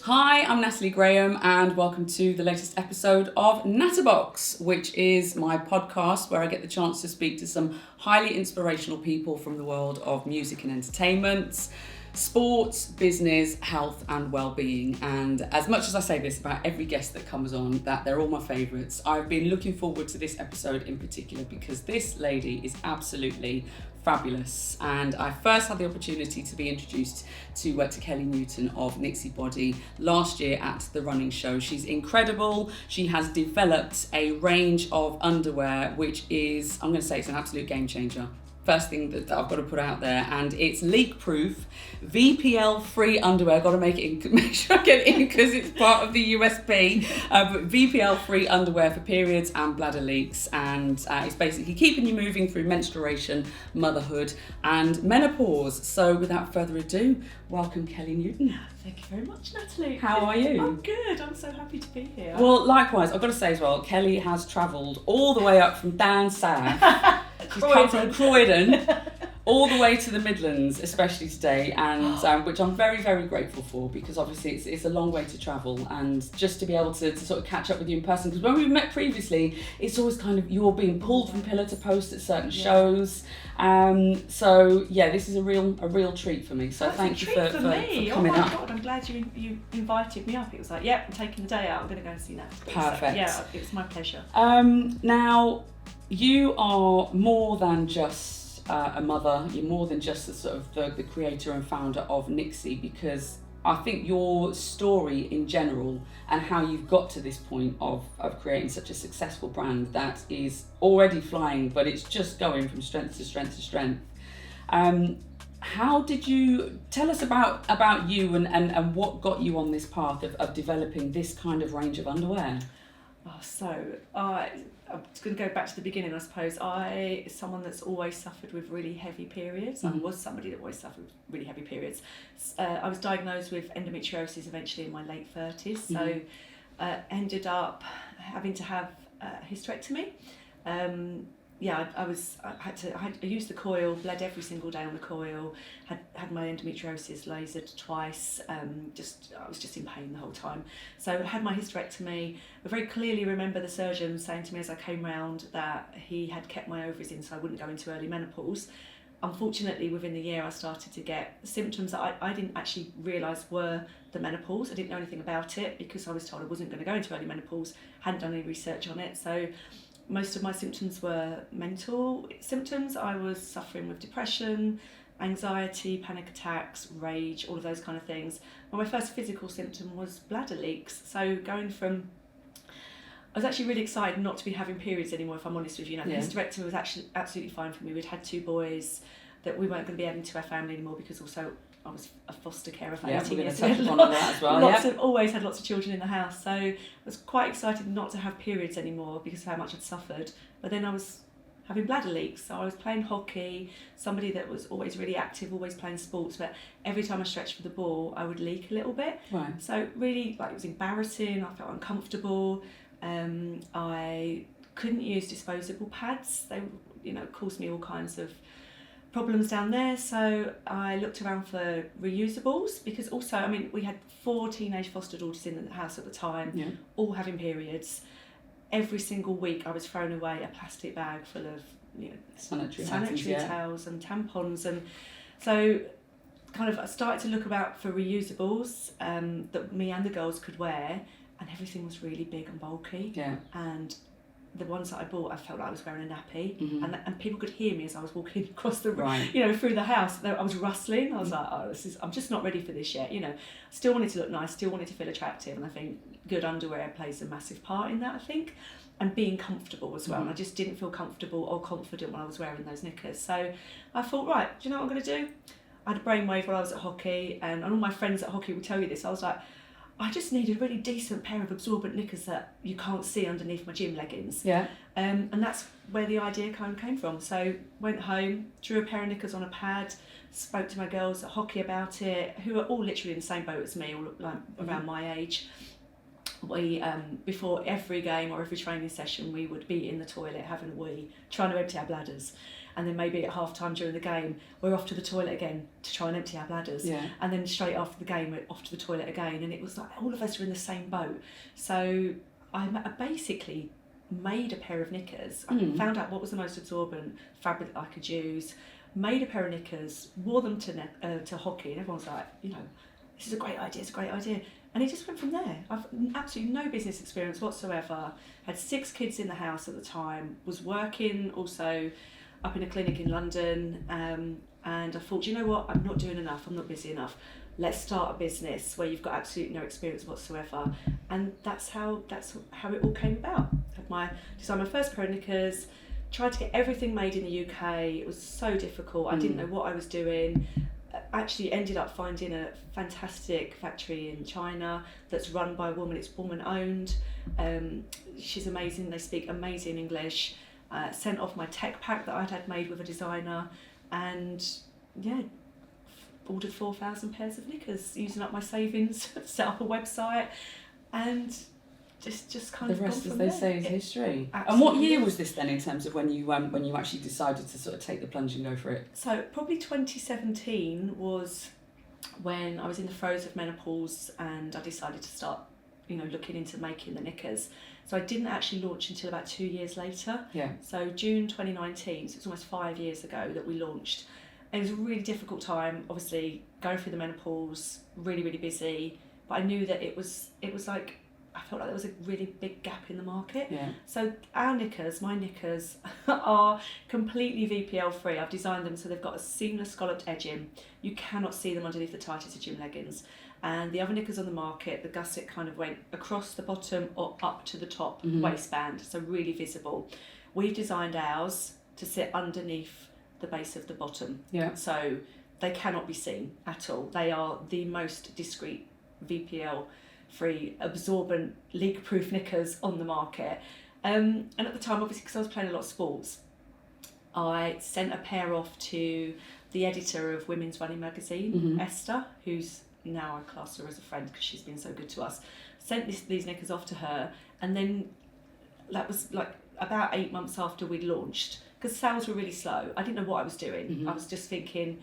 Hi, I'm Natalie Graham and welcome to the latest episode of Nattabox, which is my podcast where I get the chance to speak to some highly inspirational people from the world of music and entertainment, sports, business, health and well-being. And as much as I say this about every guest that comes on, that they're all my favourites, I've been looking forward to this episode in particular because this lady is absolutely fabulous. And I first had the opportunity to be introduced to Kelly Newton of Nixi Body last year at the running show. She's incredible. She has developed a range of underwear which is, I'm going to say, it's an absolute game changer. First thing that I've got to put out there, and it's leak-proof, VPL-free underwear. I've got to make sure I get it in because it's part of the USP. But VPL-free underwear for periods and bladder leaks, and it's basically keeping you moving through menstruation, motherhood, and menopause. So, without further ado, welcome Kelly Newton. Thank you very much, Natalie. How are you? I'm good. I'm so happy to be here. Well, likewise, I've got to say as well, Kelly has travelled all the way up from down south. She's come from Croydon all the way to the Midlands, especially today, and which I'm very, very grateful for because obviously it's a long way to travel, and just to be able to sort of catch up with you in person, because when we've met previously, it's always kind of you're being pulled from pillar to post at certain shows. So yeah, this is a real treat for me. So thank you for coming up. Oh my God, I'm glad you invited me up. It was like, yep, I'm taking the day out. I'm going to go and see that. Perfect. So, yeah, it was my pleasure. Now, you are more than just a mother. You're more than just the sort of the creator and founder of Nixi, because I think your story in general and how you've got to this point of creating such a successful brand that is already flying, but it's just going from strength to strength to strength. How did you tell us about you and what got you on this path of developing this kind of range of underwear? I'm going to go back to the beginning, I suppose. Someone that's always suffered with really heavy periods. Mm-hmm. I was somebody that always suffered with really heavy periods. I was diagnosed with endometriosis eventually in my late 30s, so ended up having to have a hysterectomy. I used the coil, bled every single day on the coil, had my endometriosis lasered twice, I was just in pain the whole time. So I had my hysterectomy. I very clearly remember the surgeon saying to me as I came round that he had kept my ovaries in so I wouldn't go into early menopause. Unfortunately, within the year I started to get symptoms that I didn't actually realise were the menopause. I didn't know anything about it because I was told I wasn't going to go into early menopause, hadn't done any research on it. So most of my symptoms were mental symptoms. I was suffering with depression, anxiety, panic attacks, rage, all of those kind of things. Well, my first physical symptom was bladder leaks. So I was actually really excited not to be having periods anymore, if I'm honest with you. The hysterectomy was actually absolutely fine for me. We'd had 2 boys that we weren't going to be adding to our family anymore because also I was a foster carer for 18 years. Touch upon that as well. Always had lots of children in the house, so I was quite excited not to have periods anymore because of how much I'd suffered. But then I was having bladder leaks, so I was playing hockey, somebody that was always really active, always playing sports, but every time I stretched for the ball, I would leak a little bit. Right. So really, it was embarrassing. I felt uncomfortable. I couldn't use disposable pads. They, caused me all kinds of problems down there, so I looked around for reusables because also, we had 4 teenage foster daughters in the house at the time, all having periods. Every single week I was throwing away a plastic bag full of sanitary towels and tampons, and so kind of I started to look about for reusables that me and the girls could wear, and everything was really big and bulky, and the ones that I bought, I felt like I was wearing a nappy, and people could hear me as I was walking across the through the house. I was rustling. I was like, I'm just not ready for this yet. Still wanted to look nice, still wanted to feel attractive, and I think good underwear plays a massive part in that. I think, and being comfortable as well. And I just didn't feel comfortable or confident when I was wearing those knickers. So I thought, right, do you know what I'm going to do? I had a brainwave while I was at hockey, and all my friends at hockey will tell you this. I was like, I just need a really decent pair of absorbent knickers that you can't see underneath my gym leggings. Yeah. And that's where the idea kind of came from. So went home, drew a pair of knickers on a pad, spoke to my girls at hockey about it, who are all literally in the same boat as me, all around my age. we before every game or every training session, we would be in the toilet having a wee, trying to empty our bladders. And then maybe at half time during the game, we're off to the toilet again to try and empty our bladders. Yeah. And then straight after the game, we're off to the toilet again. And it was like all of us were in the same boat. So I basically made a pair of knickers. I found out what was the most absorbent fabric that I could use, made a pair of knickers, wore them to hockey, and everyone's like, you know, this is a great idea, it's a great idea. And it just went from there. I've absolutely no business experience whatsoever, had 6 kids in the house at the time, was working also up in a clinic in London, and I thought, you know what, I'm not doing enough, I'm not busy enough. Let's start a business where you've got absolutely no experience whatsoever. And that's how it all came about. Designed my first pair of knickers, tried to get everything made in the UK. It was so difficult. I didn't know what I was doing. Actually ended up finding a fantastic factory in China that's run by a woman. It's woman owned. She's amazing. They speak amazing English. Sent off my tech pack that I'd had made with a designer, and ordered 4,000 pairs of knickers using up my savings, set up a website, and just kind of the rest, gone as from they there. say, is history. Absolutely. And what year was this then, in terms of when you actually decided to sort of take the plunge and go for it? So probably 2017 was when I was in the throes of menopause, and I decided to start, looking into making the knickers. So I didn't actually launch until about 2 years later. Yeah. So June 2019, so it's almost 5 years ago that we launched. And it was a really difficult time, obviously going through the menopause, really, really busy. But I knew that it was like, I felt like there was a really big gap in the market. Yeah. So my knickers are completely VPL-free. I've designed them so they've got a seamless scalloped edging. You cannot see them underneath the tightest of gym leggings. And the other knickers on the market, the gusset kind of went across the bottom or up to the top waistband, so really visible. We've designed ours to sit underneath the base of the bottom. Yeah. So they cannot be seen at all. They are the most discreet VPL-free, absorbent, leak-proof knickers on the market. And at the time, obviously, because I was playing a lot of sports, I sent a pair off to the editor of Women's Running Magazine, Esther, who's now I class her as a friend because she's been so good to us. Sent these knickers off to her, and then that was like about 8 months after we'd launched, because sales were really slow. I didn't know what I was doing. I was just thinking,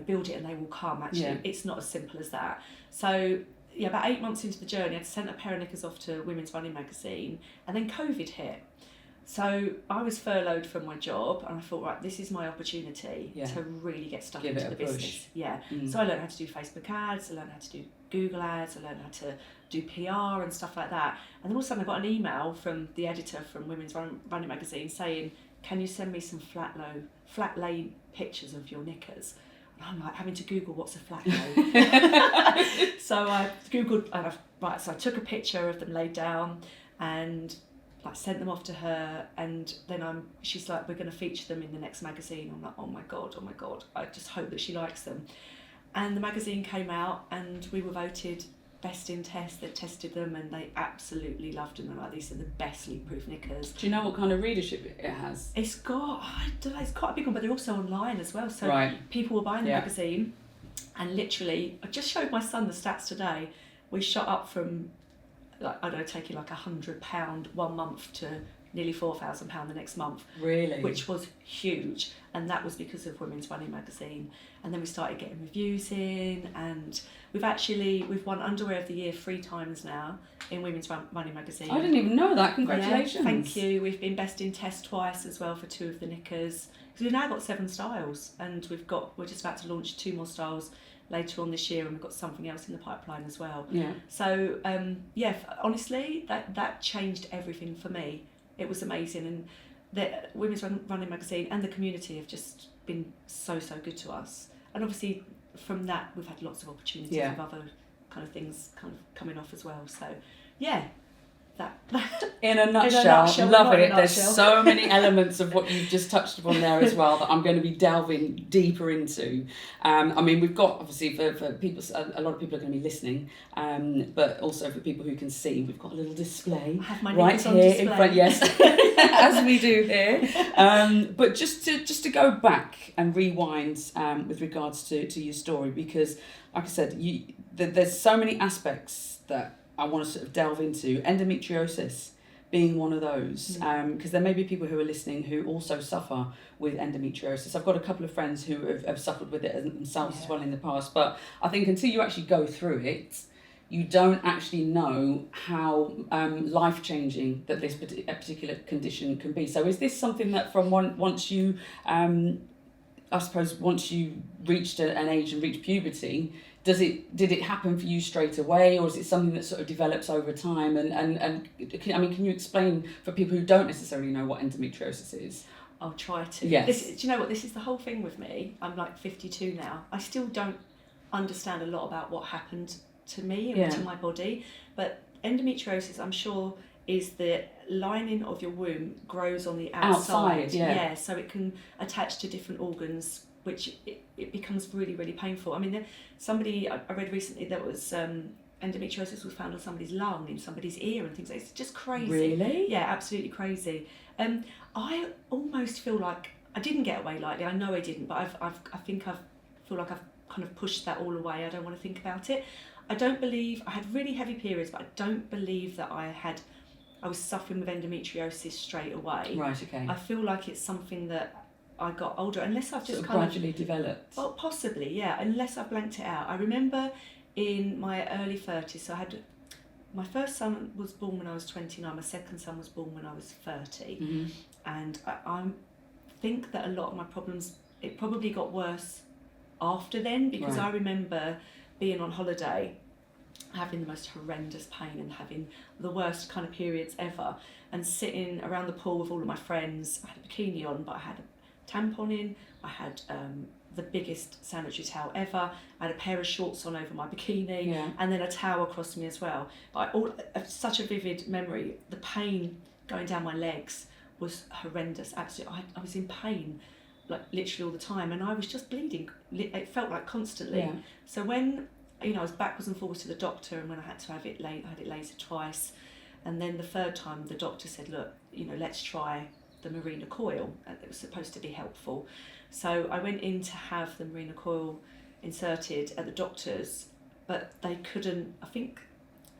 build it and they will come. Actually, it's not as simple as that. So about 8 months into the journey, I'd sent a pair of knickers off to Women's Running Magazine, and then COVID hit. So I was furloughed from my job, and I thought, right, this is my opportunity to really get stuck into the business. So I learned how to do Facebook ads, I learned how to do Google ads, I learned how to do PR and stuff like that. And then all of a sudden I got an email from the editor from Women's Running Magazine saying, can you send me some flat lay pictures of your knickers? And I'm like having to Google what's a flat lay. So I Googled, so I took a picture of them laid down and sent them off to her, and then she's like, we're going to feature them in the next magazine. I'm like, oh my god, I just hope that she likes them. And the magazine came out, and we were voted best in test. They tested them, and they absolutely loved them. They're like, these are the best leak-proof knickers. Do you know what kind of readership it has? It's got, I don't know, it's quite a big one, but they're also online as well. So people were buying the magazine, and literally, I just showed my son the stats today. We shot up from, taking £100 1 month to nearly £4,000 the next month. Really? Which was huge. And that was because of Women's Running Magazine. And then we started getting reviews in, and we've won Underwear of the Year 3 times now in Women's Running Magazine. I didn't even know that. Congratulations. Yeah, thank you. We've been best in test twice as well for 2 of the knickers. Because we've now got 7 styles, and we're just about to launch 2 more styles later on this year, and we've got something else in the pipeline as well. Yeah. So honestly, that changed everything for me. It was amazing, and the Women's Running Magazine and the community have just been so good to us. And obviously from that we've had lots of opportunities of other kind of things kind of coming off as well. So that in a nutshell, love it. There's so many elements of what you've just touched upon there as well that I'm going to be delving deeper into. We've got, obviously, for people, a lot of people are going to be listening, but also for people who can see, we've got a little display right here in front. Yes, as we do here. But just to go back and rewind with regards to your story, because, like I said, there's so many aspects that I want to sort of delve into, endometriosis being one of those, because there may be people who are listening who also suffer with endometriosis. I've got a couple of friends who have suffered with it themselves as well in the past, but I think until you actually go through it, you don't actually know how life-changing that this particular condition can be. So is this something that from once you, I suppose, once you reached an age and reached puberty, did it happen for you straight away, or is it something that sort of develops over time? And can you explain for people who don't necessarily know what endometriosis is? I'll try to. Yes. Do you know what? This is the whole thing with me. I'm like 52 now. I still don't understand a lot about what happened to me and to my body. But endometriosis, I'm sure, is the lining of your womb grows on the outside. Yeah, so it can attach to different organs, which it becomes really, really painful. I mean, I read recently that was endometriosis was found on somebody's lung, in somebody's ear and things like that. It's just crazy. Really? Yeah, absolutely crazy. I almost feel like I didn't get away lightly. I know I didn't, but I feel like I've kind of pushed that all away. I don't want to think about it. I don't believe, I had really heavy periods, but I don't believe that I was suffering with endometriosis straight away. Right, okay. I feel like it's something that I got older, unless I've just sort of gradually developed. Oh, possibly, yeah, unless I've blanked it out. I remember in my early 30s, so my first son was born when I was 29, my second son was born when I was 30, and I think that a lot of my problems, it probably got worse after then, because I remember being on holiday, having the most horrendous pain and having the worst kind of periods ever, and sitting around the pool with all of my friends. I had a bikini on, but I had a tampon in, I had the biggest sanitary towel ever, I had a pair of shorts on over my bikini, and then a towel across me as well. But such a vivid memory, the pain going down my legs was horrendous, absolutely. I was in pain like literally all the time, and I was just bleeding. It felt like constantly. So when I was backwards and forwards to the doctor, and when I had to have it I had it lasered twice, and then the third time the doctor said, look, let's try the Mirena coil. It was supposed to be helpful. So I went in to have the Mirena coil inserted at the doctor's, but they couldn't, I think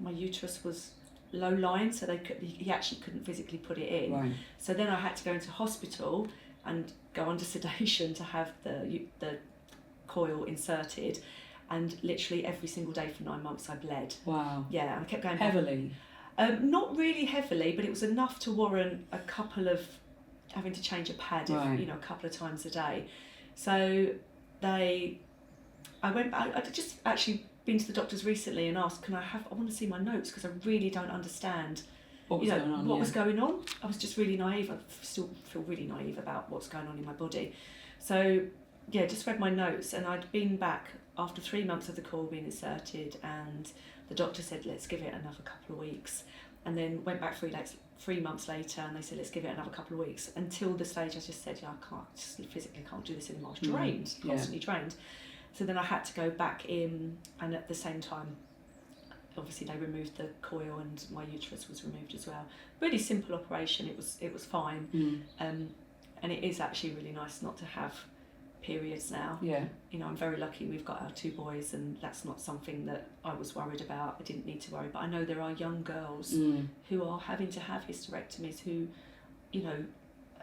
my uterus was low lying, so he actually couldn't physically put it in. Right. So then I had to go into hospital and go under sedation to have the coil inserted, and literally every single day for 9 months I bled. Wow. Yeah, and I kept going heavily. Not really heavily, but it was enough to warrant a couple of having to change a pad, a couple of times a day. So I just actually been to the doctors recently and asked, I want to see my notes, because I really don't understand what was going on. I was just really naive. I still feel really naive about what's going on in my body. So yeah, just read my notes, and I'd been back after 3 months of the coil being inserted, and the doctor said, let's give it another couple of weeks, and then went back 3 months later, and they said, let's give it another couple of weeks, until the stage I just said, I just physically can't do this anymore. I was drained, constantly drained. So then I had to go back in, and at the same time, obviously they removed the coil and my uterus was removed as well. Really simple operation. It was fine. And it is actually really nice not to have periods now. Yeah. I'm very lucky we've got our 2 boys, and that's not something that I was worried about. I didn't need to worry, but I know there are young girls who are having to have hysterectomies who,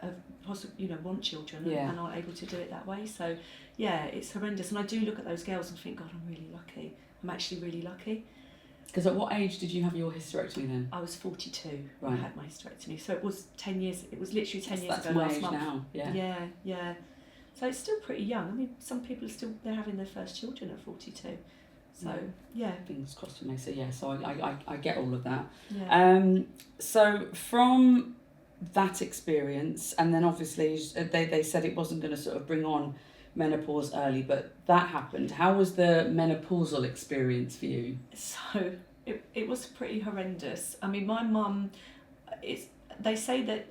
have possibly, want children and aren't able to do it that way. So yeah, it's horrendous. And I do look at those girls and think, God, I'm really lucky. I'm actually really lucky. Because at what age did you have your hysterectomy then? I was 42 when I had my hysterectomy. So it was 10 years, it was literally 10 years ago last month. Now. Yeah. So it's still pretty young. I mean, some people are they're having their first children at 42. So yeah. Fingers crossed for me. So yeah, so I get all of that. Yeah. So from that experience, and then obviously they said it wasn't going to sort of bring on menopause early, but that happened. How was the menopausal experience for you? So it was pretty horrendous. I mean, my mum, they say that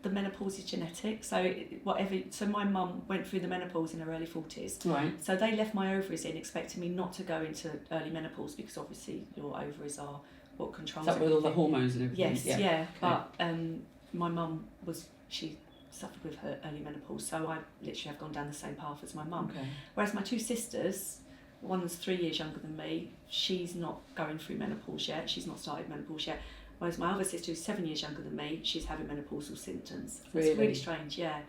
the menopause is genetic, so my mum went through the menopause in her early 40s. Right. So they left my ovaries in, expecting me not to go into early menopause, because obviously your ovaries are what controls everything. Is that with all the hormones and everything? Yes, yeah. Okay. But my mum she suffered with her early menopause, so I literally have gone down the same path as my mum. Okay. Whereas my 2 sisters, one's 3 years younger than me. She's not going through menopause yet. She's not started menopause yet. Whereas my other sister, who's 7 years younger than me, she's having menopausal symptoms. Really? It's really strange. Yeah.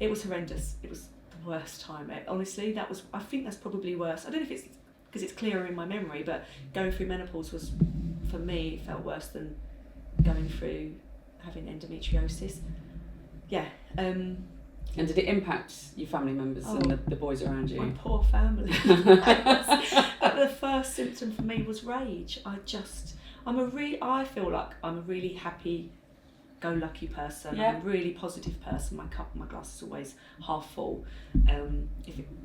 It was horrendous. It was the worst time. Honestly, I think that's probably worse. I don't know if it's because it's clearer in my memory, but going through menopause was, for me, felt worse than going through having endometriosis. Yeah. And did it impact your family members and the boys around you? My poor family. But the first symptom for me was rage. I feel like I'm a really happy-go-lucky person. Yeah. I'm a really positive person. My glass is always half full.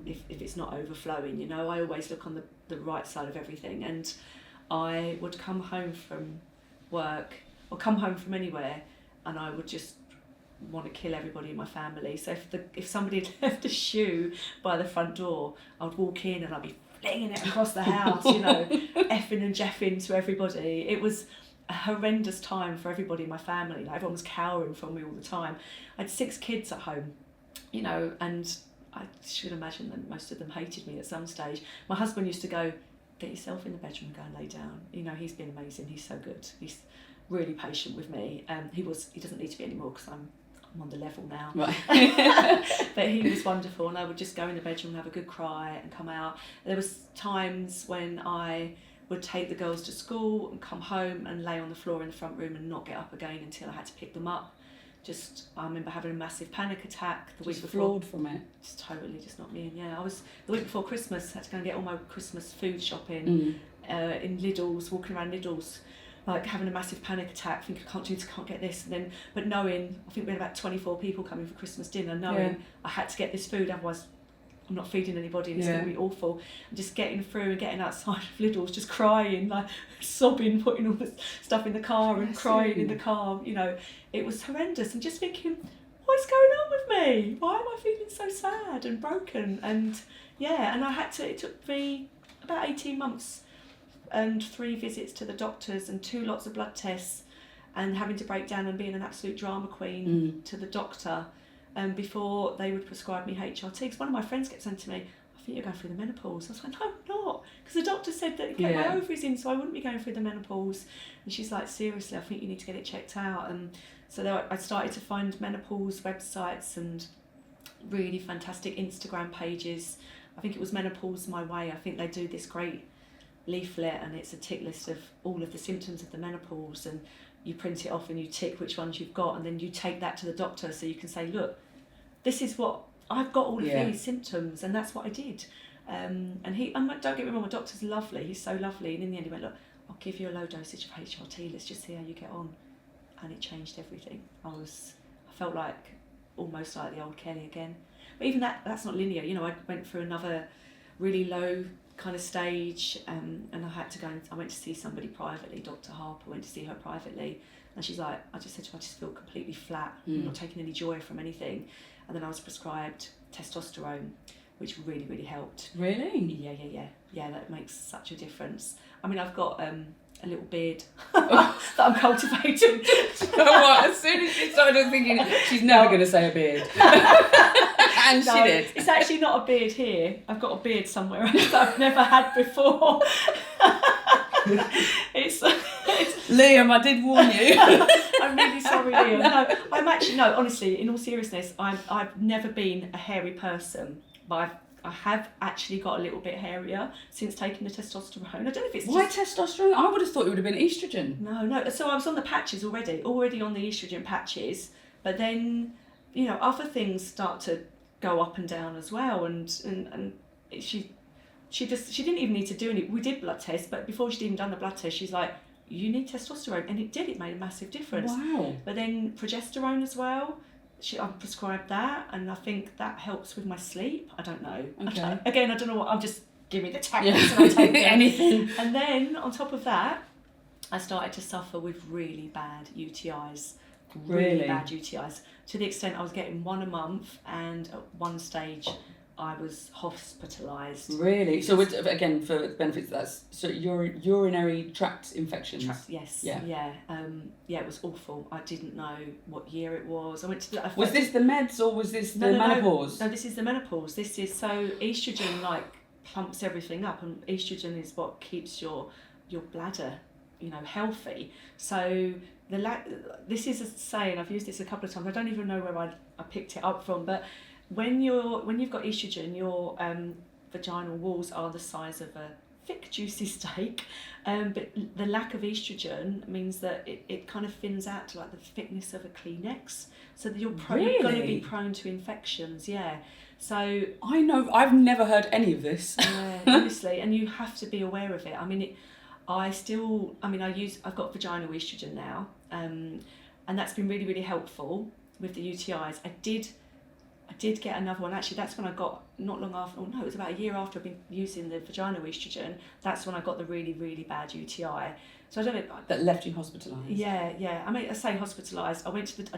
If it's not overflowing, you know, I always look on the right side of everything. And I would come home from work or come home from anywhere, and I would just want to kill everybody in my family. So if somebody had left a shoe by the front door, I would walk in and I'd be flinging it across the house, you know, effing and jeffing to everybody. It was a horrendous time for everybody in my family. Like, everyone was cowering from me all the time. I had 6 kids at home, you know, and I should imagine that most of them hated me at some stage. My husband used to go, "Get yourself in the bedroom and go and lay down." You know, he's been amazing. He's so good. He's really patient with me. He doesn't need to be anymore because I'm on the level now. Right. But he was wonderful, and I would just go in the bedroom and have a good cry and come out. There was times when I would take the girls to school and come home and lay on the floor in the front room and not get up again until I had to pick them up. I remember having a massive panic attack the week before. Floored from it. Just totally just not me. And yeah, I was the week before Christmas, had to go and get all my Christmas food shopping in Lidl's, walking around Lidl's, like having a massive panic attack, thinking I can't do this, I can't get this, and then but knowing, I think we had about 24 people coming for Christmas dinner, knowing I had to get this food, otherwise I'm not feeding anybody and it's going to be awful. And just getting through and getting outside of Lidl's, just crying, like sobbing, putting all the stuff in the car and crying in the car, you know, it was horrendous. And just thinking, what's going on with me? Why am I feeling so sad and broken? And yeah, and it took me about 18 months and 3 visits to the doctors and 2 lots of blood tests and having to break down and being an absolute drama queen to the doctor before they would prescribe me HRT. Because one of my friends kept saying to me, "I think you're going through the menopause." I was like, "No, I'm not." Because the doctor said that it kept my ovaries in, so I wouldn't be going through the menopause. And she's like, "Seriously, I think you need to get it checked out." And so I started to find menopause websites and really fantastic Instagram pages. I think it was Menopause My Way. I think they do this great leaflet, and it's a tick list of all of the symptoms of the menopause, and you print it off and you tick which ones you've got, and then you take that to the doctor so you can say, "Look, this is what I've got, all of these symptoms," and that's what I did. And don't get me wrong, my doctor's lovely, he's so lovely, and in the end he went, "Look, I'll give you a low dosage of HRT, let's just see how you get on." And it changed everything. I felt like almost like the old Kelly again. But even that's not linear, you know, I went through another really low kind of stage, and I had to I went to see somebody privately, Dr. Harper, went to see her privately, and she's like, I just said to her, I just feel completely flat, I'm not taking any joy from anything. And then I was prescribed testosterone, which really, really helped. Really? Yeah, that makes such a difference. I mean, I've got a little beard that I'm cultivating. What? As soon as she started thinking, she's never going to say a beard. And she did. It's actually not a beard here. I've got a beard somewhere else that I've never had before. it's Liam, I did warn you. I'm really sorry, Liam. No, honestly, in all seriousness, I've never been a hairy person, but I have actually got a little bit hairier since taking the testosterone. I don't know if it's Why testosterone? I would have thought it would have been estrogen. No. So I was on the patches already on the estrogen patches, but then, you know, other things start to go up and down as well, and she didn't even need to do any. We did blood tests, but before she'd even done the blood test, she's like, "You need testosterone," and it made a massive difference. Wow. But then progesterone as well. I prescribed that, and I think that helps with my sleep. I don't know. Okay. I don't know what. I'm just giving the tablets and I take anything. And then on top of that, I started to suffer with really bad UTIs. Really bad UTIs, to the extent I was getting 1 a month, and at one stage I was hospitalised. Really? So again, for benefits, that's urinary tract infections. Yes. Yeah. It was awful. I didn't know what year it was. I went to. Was this the meds or was this the menopause? No, this is the menopause. This is so estrogen plumps everything up, and estrogen is what keeps your bladder, healthy. So this is a saying, I've used this a couple of times, I don't even know where I picked it up from, but when you've got estrogen, your vaginal walls are the size of a thick juicy steak, but the lack of estrogen means that it kind of thins out to like the thickness of a Kleenex, so that you're going to be prone to infections. So I know, I've never heard any of this. Honestly, and you have to be aware of it. I mean, I've got vaginal estrogen now, and that's been really, really helpful with the UTIs. I did get another one. Actually, that's when I got, not long after, it was about a year after I've been using the vaginal estrogen, that's when I got the really, really bad UTI. So I don't know. That left you hospitalised? Yeah. I say hospitalised.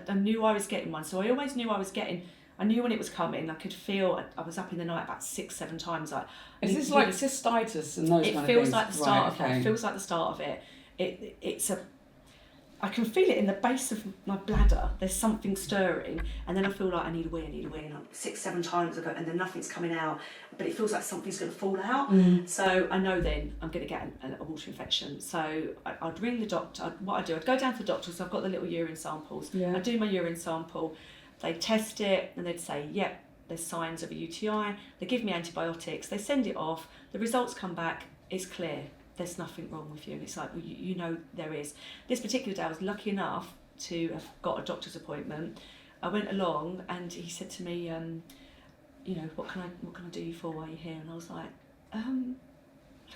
I knew I was getting one, so I always knew I knew when it was coming. I could feel, I was up in the night about 6-7 times. Is this like cystitis and those kind of things? It feels like the start of it. It feels like the start of it. I can feel it in the base of my bladder. There's something stirring, and then I feel like I need a wee, and 6-7 times I go, and then nothing's coming out, but it feels like something's going to fall out. So I know then I'm going to get a water infection. So I'd ring the doctor. I'd go down to the doctor, so I've got the little urine samples. I do my urine sample. They test it, and they'd say, yep, there's signs of a UTI. They give me antibiotics. They send it off. The results come back. It's clear. There's nothing wrong with you. And it's like, well, there is. This particular day, I was lucky enough to have got a doctor's appointment. I went along, and he said to me, what can I do you for while you're here? And I was like, I couldn't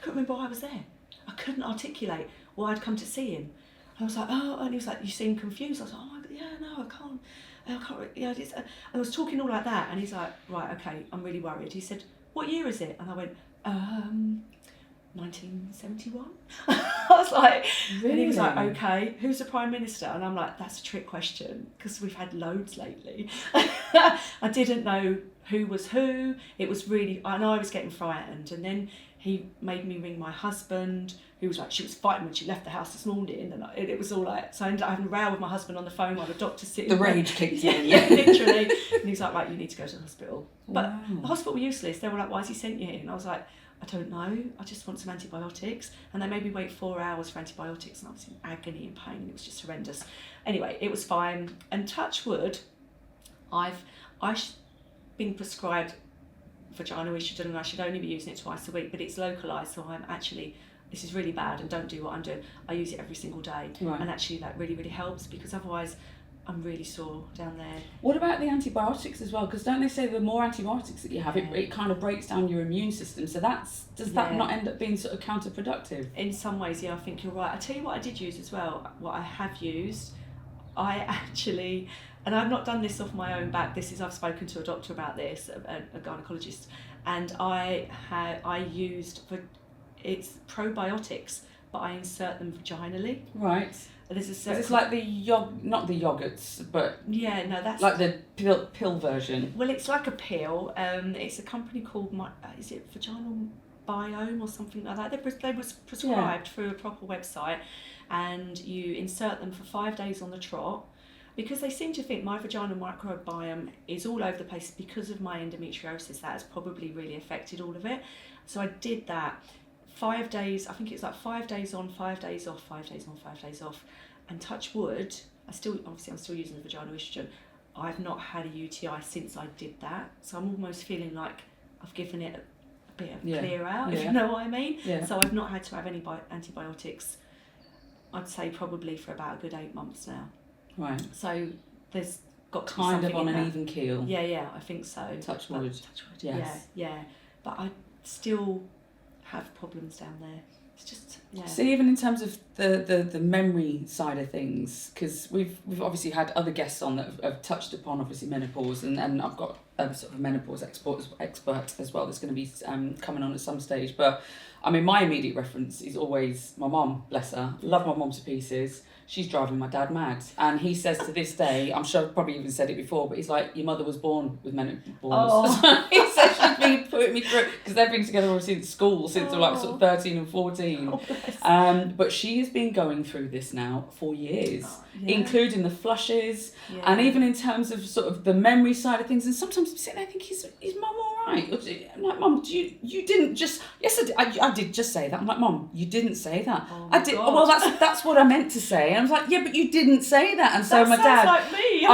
remember why I was there. I couldn't articulate why I'd come to see him. And I was like, oh, and he was like, you seem confused. I was like, oh, yeah, no, I can't. And I was talking all like that, and he's like, right, okay, I'm really worried. He said, what year is it? And I went, 1971. I was like, really? And he was like, okay, who's the Prime Minister? And I'm like, that's a trick question, because we've had loads lately. I didn't know who was who. It was really, I know I was getting frightened. And then he made me ring my husband, who was like, she was fighting when she left the house this morning, and it was all like, so I ended up having a row with my husband on the phone while the doctor's sitting The rage kicked in. Yeah, literally. And he's like, right, you need to go to the hospital. But the hospital were useless. They were like, why has he sent you here? And I was like, I don't know, I just want some antibiotics. And they made me wait 4 hours for antibiotics, and I was in agony and pain, and it was just horrendous. Anyway, it was fine. And touch wood, I've been prescribed vaginal estrogen, and I should only be using it twice a week, but it's localised, so I'm actually, this is really bad, and don't do what I'm doing. I use it every single day, and actually that really, really helps, because otherwise I'm really sore down there. What about the antibiotics as well? Because don't they say the more antibiotics that you have, it kind of breaks down your immune system, so does that not end up being sort of counterproductive? In some ways, yeah, I think you're right. I tell you what I did use as well, what I have used, I actually, and I've not done this off my own back, I've spoken to a doctor about this, a gynaecologist, and I used, it's probiotics, but I insert them vaginally. Right. It's like not the yogurts, but yeah, no, that's like the pill version. Well, it's like a pill. It's a company called is it Vaginal Biome or something like that. They was prescribed through a proper website, and you insert them for 5 days on the trot, because they seem to think my vaginal microbiome is all over the place because of my endometriosis. That has probably really affected all of it. So I did that. 5 days, I think it's like 5 days on, 5 days off, 5 days on, 5 days off. And touch wood, I'm still using the vaginal estrogen. I've not had a UTI since I did that. So I'm almost feeling like I've given it a bit of clear out, if you know what I mean. Yeah. So I've not had to have any antibiotics, I'd say probably for about a good 8 months now. Right. So there's got to kind be of on an even keel. Yeah, I think so. Touch wood. Yes. Yeah. But I still have problems down there. It's just So even in terms of the memory side of things, because we've obviously had other guests on that have touched upon obviously menopause, and I've got sort of a menopause expert as well that's going to be coming on at some stage. But I mean, my immediate reference is always my mum. Bless her, love my mum to pieces. She's driving my dad mad, and he says to this day, I'm sure I've probably even said it before, but he's like, your mother was born with menopause. Oh. He says she's been putting me through, because they've been together obviously at school since they were like sort of 13 and 14. Yes. But she has been going through this now for years, Yeah. including the flushes, Yeah. and even in terms of sort of the memory side of things. And sometimes I'm sitting there thinking, is Mum all right? I'm like, Mum, you didn't just... Yes, I did just say that. I'm like, Mum, you didn't say that. Oh I my did. God. Well, that's what I meant to say. And I was like, yeah, but you didn't say that. And so That my dad... sounds like me.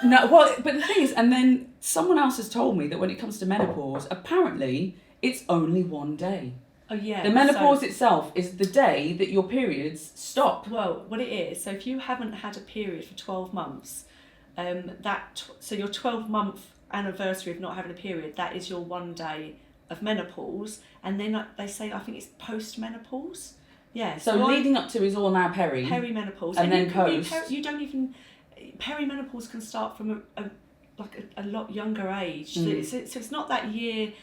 No, well, but the thing is, and then someone else has told me that when it comes to menopause, apparently it's only one day. Oh yeah. The menopause itself is the day that your periods stop. Well, what it is, so if you haven't had a period for 12 months, so your 12-month anniversary of not having a period, that is your one day of menopause, and then they say, I think it's post-menopause. Yeah. So leading up to is all now perimenopause, and then post. You don't even... Perimenopause can start from a lot younger age. So it's not that year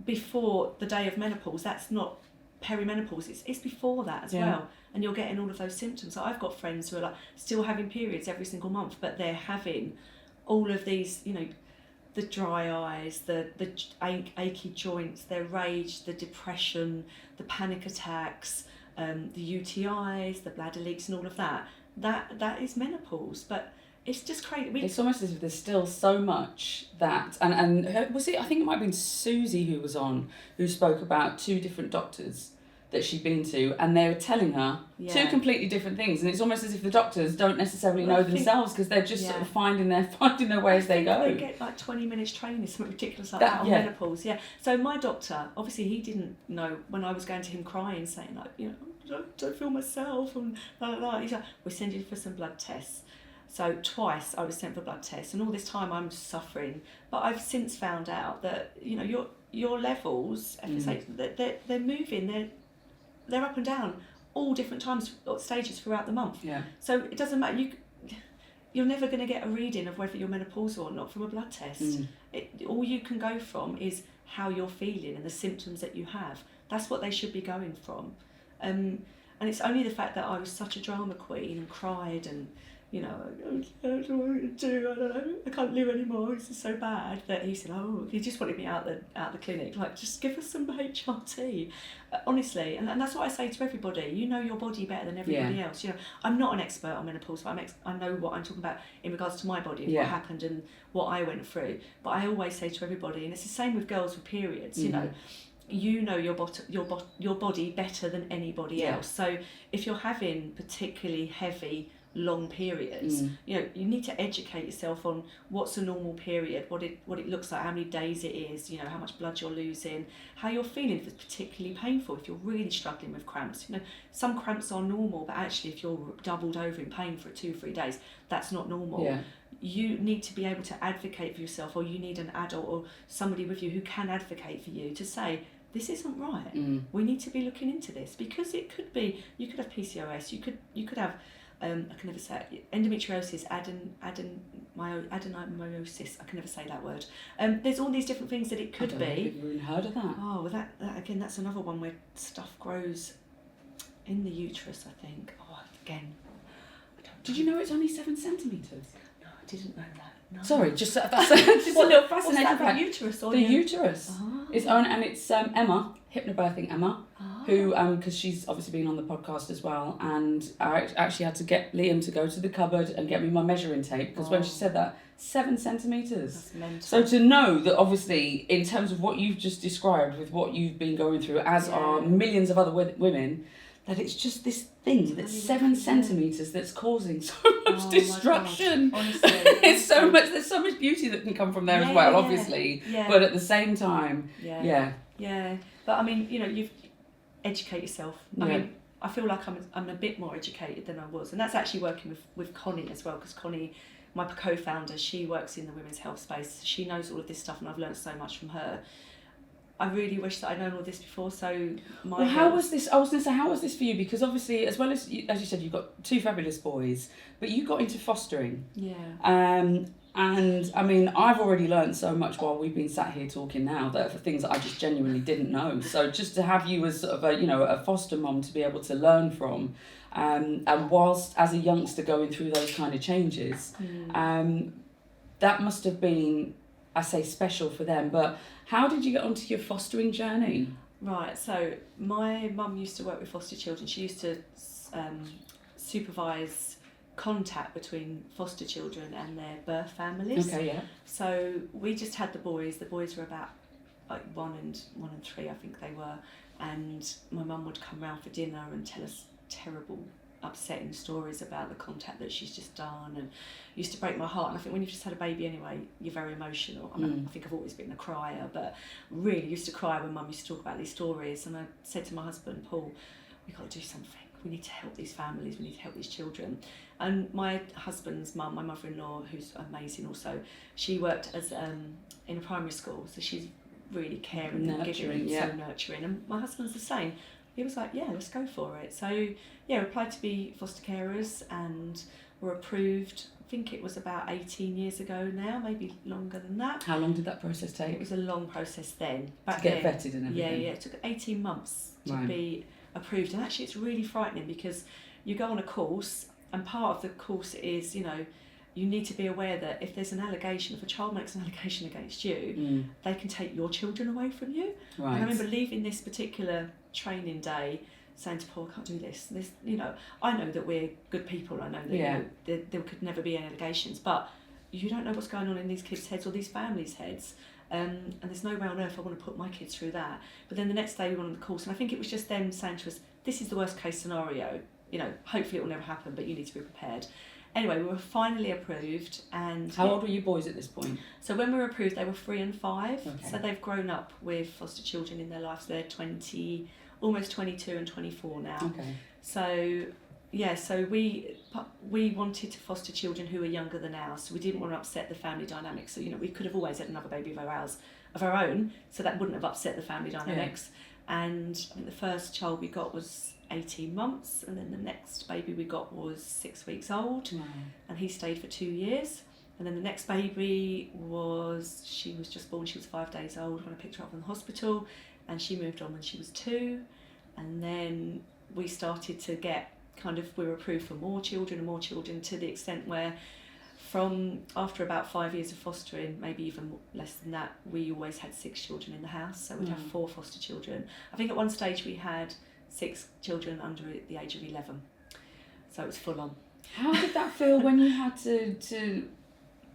before the day of menopause. That's not perimenopause. It's before that as well. And you're getting all of those symptoms. So I've got friends who are like still having periods every single month, but they're having all of these, the dry eyes, the achy joints, their rage, the depression, the panic attacks, the UTIs, the bladder leaks, and all of that. That is menopause, but it's just crazy. It's almost as if there's still so much that, and was it? I think it might have been Susie who spoke about 2 different doctors that she'd been to, and they were telling her 2 completely different things, and it's almost as if the doctors don't necessarily know themselves because they're just sort of finding their way as they go. They get like 20 minutes training, something ridiculous like that on menopause. Yeah. So my doctor, obviously, he didn't know when I was going to him crying, saying like, I don't feel myself and blah, blah, blah. He's like, we'll send you for some blood tests. So twice I was sent for blood tests, and all this time I'm suffering. But I've since found out that your levels, they're moving, they're up and down, all different times or stages throughout the month. Yeah. So it doesn't matter. You're never going to get a reading of whether you're menopausal or not from a blood test. All you can go from is how you're feeling and the symptoms that you have. That's what they should be going from. And it's only the fact that I was such a drama queen and cried and, I don't know what to do, I don't know, I can't live anymore, this is so bad, that he said, he just wanted me out the clinic, like, just give us some HRT. Honestly, and that's what I say to everybody, you know your body better than everybody else. I'm not an expert on menopause, but I know what I'm talking about in regards to my body and what happened and what I went through. But I always say to everybody, and it's the same with girls with periods, you know your body better than anybody else. So if you're having particularly heavy, long periods, you need to educate yourself on what's a normal period, what it looks like, how many days it is, how much blood you're losing, how you're feeling if it's particularly painful, if you're really struggling with cramps. Some cramps are normal, but actually if you're doubled over in pain for 2-3 days, that's not normal. You need to be able to advocate for yourself, or you need an adult or somebody with you who can advocate for you to say, this isn't right. We need to be looking into this, because it could be, you could have PCOS, you could have I can never say it, endometriosis, adenomyosis, I can never say that word. There's all these different things that it could be. I've never even heard of that. Oh, well that again, that's another one where stuff grows in the uterus, I think. Oh, again, I don't know. Did you know it's only 7 centimetres? No, I didn't know that. No. Sorry, just just a little fascinating what's that, fact. the uterus? Or the uterus. Oh. It's Emma, hypnobirthing Emma, who, because she's obviously been on the podcast as well, and I actually had to get Liam to go to the cupboard and get me my measuring tape, because when she said that, 7 centimetres. That's mental. So to know that obviously, in terms of what you've just described with what you've been going through, as are millions of other women, that it's just this thing that's 7 centimetres that's causing so much destruction. Honestly, There's so much beauty that can come from there as well, obviously. Yeah. But at the same time, Yeah. But I mean, you've educate yourself. I mean, I feel like I'm a bit more educated than I was, and that's actually working with Connie as well, because Connie, my co-founder, she works in the women's health space. She knows all of this stuff, and I've learned so much from her. I really wish that I'd known all this before. So how was this? I was going to say, how was this for you? Because obviously, as well as you said, you've got 2 fabulous boys, but you got into fostering. Yeah. And I mean, I've already learned so much while we've been sat here talking now, that for things that I just genuinely didn't know. So just to have you as sort of a foster mum to be able to learn from, and whilst as a youngster going through those kind of changes, that must have been, I say, special for them. But how did you get onto your fostering journey? Right, so my mum used to work with foster children. She used to supervise contact between foster children and their birth families. Okay, yeah. So we just had the boys. The boys were about like one and 3, I think they were. And my mum would come round for dinner and tell us terrible, upsetting stories about the contact that she's just done, and used to break my heart. And I think when you've just had a baby anyway, you're very emotional. I mean, I think I've always been a crier, but really used to cry when mum used to talk about these stories. And I said to my husband, Paul, we've got to do something. We need to help these families, we need to help these children. And my husband's mum, my mother-in-law, who's amazing also, she worked as in a primary school, so she's really caring and giving, so nurturing. And my husband's the same. He was like, yeah, let's go for it. So yeah, we applied to be foster carers and were approved. I think it was about 18 years ago now, maybe longer than that. How long did that process take? It was a long process then. To get vetted and everything? Yeah, it took 18 months to be approved. And actually it's really frightening because you go on a course, and part of the course is, you know, you need to be aware that if there's an allegation, if a child makes an allegation against you, they can take your children away from you. Right. And I remember leaving this particular training day saying to Paul, I can't do this. You know, I know that we're good people. I know that you know, there could never be any allegations, but you don't know what's going on in these kids' heads or these families' heads. And there's no way on earth I want to put my kids through that. But then the next day we went on the course, and I think it was just them saying to us, this is the worst case scenario. You know, hopefully it will never happen, but you need to be prepared. Anyway, we were finally approved. And how old were you boys at this point? So when we were approved, they were 3 and 5. Okay. So they've grown up with foster children in their lives. They're almost 22 and 24 now. Okay. So yeah, so we wanted to foster children who were younger than ours. So we didn't want to upset the family dynamics. So, you know, we could have always had another baby of our own, so that wouldn't have upset the family dynamics. Yeah. And I think the first child we got was 18 months, and then the next baby we got was 6 weeks old. Wow. And he stayed for 2 years. And then the next baby she was just born, she was 5 days old when I picked her up from the hospital, and she moved on when she was 2. And then we started to get we were approved for more children and more children, to the extent where after about 5 years of fostering, maybe even less than that, we always had 6 children in the house. So we'd have 4 foster children. I think at one stage we had 6 children under the age of 11. So it was full on. How did that feel when you had to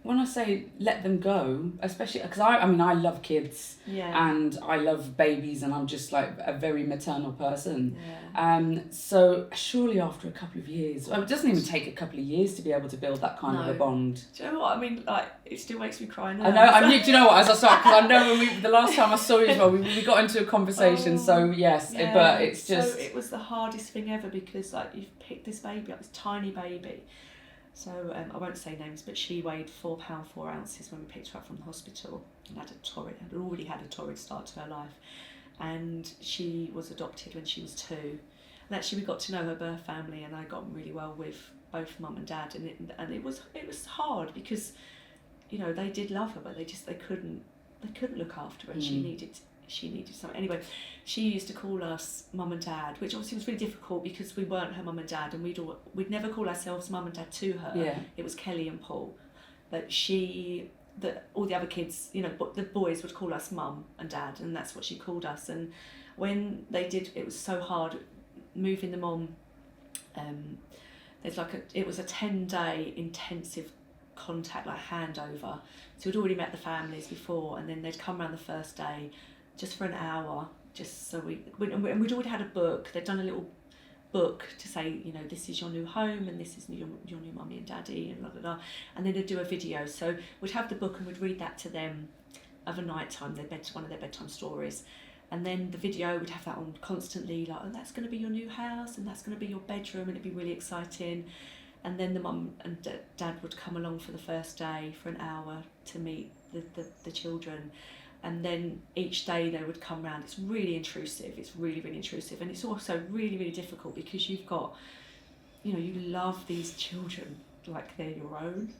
when I say let them go, especially because I mean I love kids, and I love babies, and I'm just like a very maternal person. So surely after a couple of years, it doesn't even take a couple of years to be able to build that kind of a bond. Do you know what I mean? Like, it still makes me cry now. I know. Do you know what? As I started, because I know the last time I saw you as well, we got into a conversation. So yes, but it's just. So it was the hardest thing ever, because like you've picked this baby up, this tiny baby. So I won't say names, but she weighed £4 4 ounces when we picked her up from the hospital, and had already had a torrid start to her life. And she was adopted when she was 2. And actually we got to know her birth family, and I got on really well with both mum and dad. And it was hard because, you know, they did love her, but they couldn't look after her, and she needed something. Anyway, she used to call us mum and dad, which obviously was really difficult because we weren't her mum and dad, and we'd never call ourselves mum and dad to her. Yeah. It was Kelly and Paul. But all the other kids, you know, the boys would call us mum and dad, and that's what she called us. And when they did, it was so hard moving them on. It was a 10-day intensive contact, like handover. So we'd already met the families before, and then they'd come around the first day just for an hour, just so we'd already had a book. They'd done a little book to say, you know, this is your new home, and this is your new mummy and daddy, and blah blah blah. And then they'd do a video. So we'd have the book, and we'd read that to them of a night time, one of their bedtime stories. And then the video, would have that on constantly, like, oh, that's going to be your new house, and that's going to be your bedroom, and it'd be really exciting. And then the mum and dad would come along for the first day for an hour to meet the children. And then each day they would come round. It's really intrusive. It's really, really intrusive. And it's also really, really difficult because you've got, you know, you love these children like they're your own.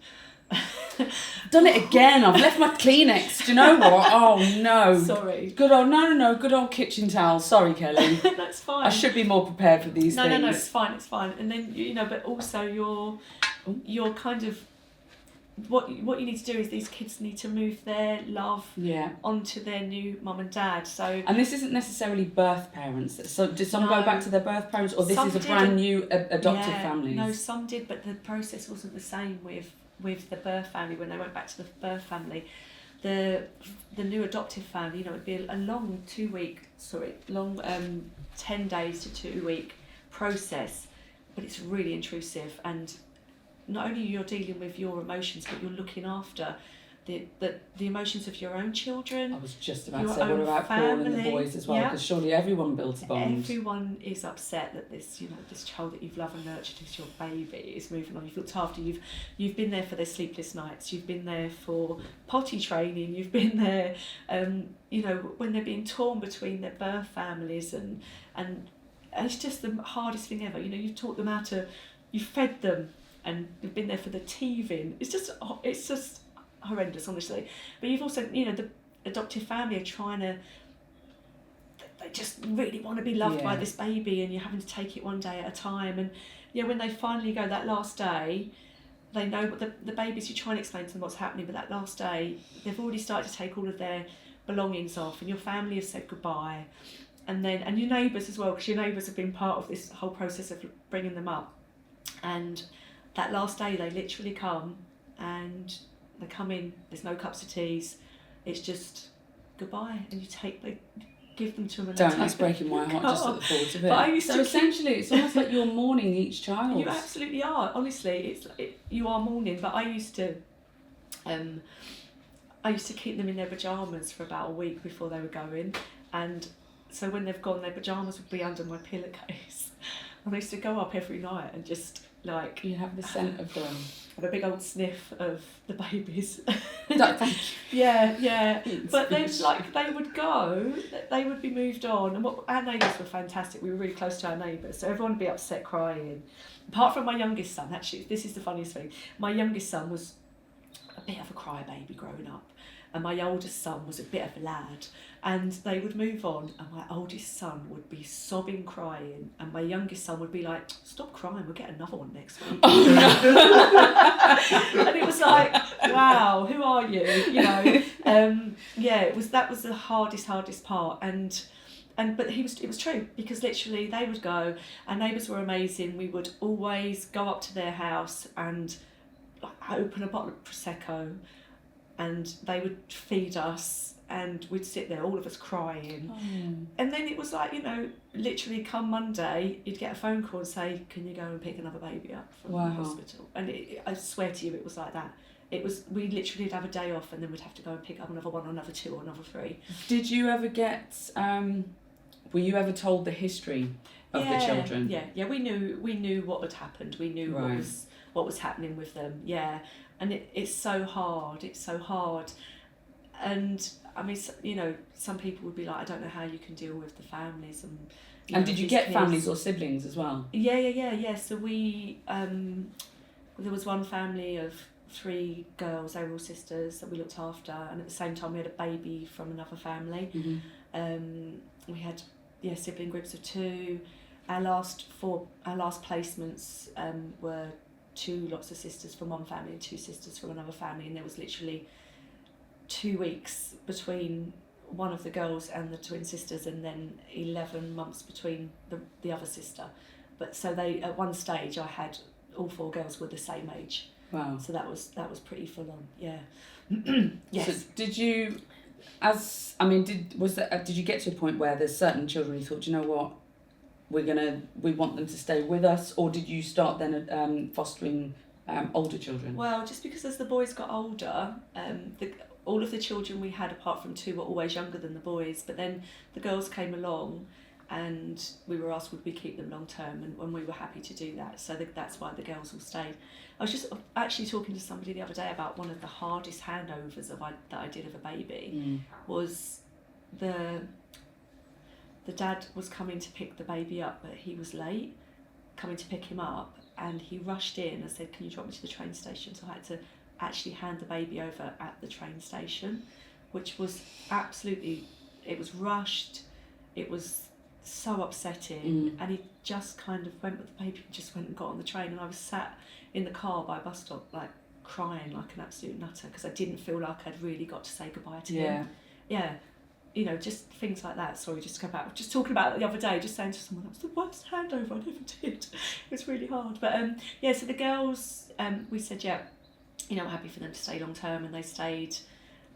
Done it again. I've left my Kleenex. Do you know what? Oh no. Sorry. Good old kitchen towel. Sorry, Kelly. That's fine. I should be more prepared for these things. No, it's fine. And then, you know, but also you're kind of, what you need to do is these kids need to move their love onto their new mum and dad. So and this isn't necessarily birth parents. So did some go back to their birth parents, or this is a brand new adoptive families? No, some did, but the process wasn't the same with the birth family. When they went back to the birth family, the new adoptive family, it would be a long 10 days to 2 week process, but it's really intrusive, and not only you're dealing with your emotions, but you're looking after the emotions of your own children. I was just about to say, what about Paul and the boys as well? Because surely everyone builds a bond. Everyone is upset that this child that you've loved and nurtured is your baby is moving on. You've looked after. You've been there for their sleepless nights. You've been there for potty training. You've been there, when they're being torn between their birth families and it's just the hardest thing ever. You've taught them how to, you've fed them, and you've been there for the teething. It's just horrendous, honestly. But you've also, the adoptive family are trying to, they just really want to be loved by this baby, and you're having to take it one day at a time. And when they finally go that last day, they know what the babies, you try and explain to them what's happening, but that last day they've already started to take all of their belongings off, and your family has said goodbye, and your neighbours as well, because your neighbours have been part of this whole process of bringing them up. And that last day they literally come, and they come in, there's no cups of teas, it's just goodbye, and they give them to them. That's breaking my heart just at the thought of it. But essentially it's almost like you're mourning each child. You absolutely are, honestly, you are mourning. But I used to keep them in their pyjamas for about a week before they were going, and so when they've gone, their pyjamas would be under my pillowcase, and I used to go up every night and just you have the scent of them. Have a big old sniff of the babies. Thank you. Yeah. But then, they would go, they would be moved on, and our neighbours were fantastic. We were really close to our neighbours, so everyone would be upset, crying. Apart from my youngest son, actually, this is the funniest thing. My youngest son was a bit of a crybaby growing up, and my oldest son was a bit of a lad, and they would move on, and my oldest son would be sobbing, crying, and my youngest son would be like, stop crying, we'll get another one next week. Oh, no. And it was like, wow, who are you? That was the hardest part, but it was true, because literally they would go, our neighbours were amazing. We would always go up to their house and open a bottle of Prosecco, and they would feed us, and we'd sit there, all of us crying. And then it was like, literally come Monday, you'd get a phone call and say, can you go and pick another baby up from the hospital? And I swear to you, it was like that. We literally would have a day off, and then we'd have to go and pick up another one, or another two, or another three. Did you ever get, were you ever told the history of the children? Yeah, we knew what had happened. We knew what was happening with them, and it's so hard, and I mean, some people would be like, I don't know how you can deal with the families, and did you get families or siblings as well? Yeah. So we there was one family of 3 girls, they were all sisters, that we looked after, and at the same time we had a baby from another family. We had sibling groups of 2. Our last placements were 2 lots of sisters from one family and 2 sisters from another family, and there was literally 2 weeks between one of the girls and the twin sisters, and then 11 months between the other sister. But so they, at one stage, I had all 4 girls were the same age. Wow. So that was pretty full on. Yeah. Yes. So did you, did you get to a point where there's certain children you thought, you know what, we want them to stay with us, or did you start then fostering older children? Well, just because as the boys got older, all of the children we had, apart from 2, were always younger than the boys. But then the girls came along, and we were asked would we keep them long term, and we were happy to do that. So that's why the girls all stayed. I was just actually talking to somebody the other day about one of the hardest handovers that I did of a baby. Was the dad was coming to pick the baby up, but he was late coming to pick him up, and he rushed in and said, can you drop me to the train station? So I had to actually hand the baby over at the train station, which was it was rushed, it was so upsetting, and he just kind of went with the baby and just went and got on the train, and I was sat in the car by a bus stop, like crying like an absolute nutter because I didn't feel like I'd really got to say goodbye to him. Yeah. You know, just things like that. Sorry, just to come back. Just talking about it the other day, just saying to someone, that was the worst handover I ever did. It was really hard. But so the girls, we said, we're happy for them to stay long term, and they stayed.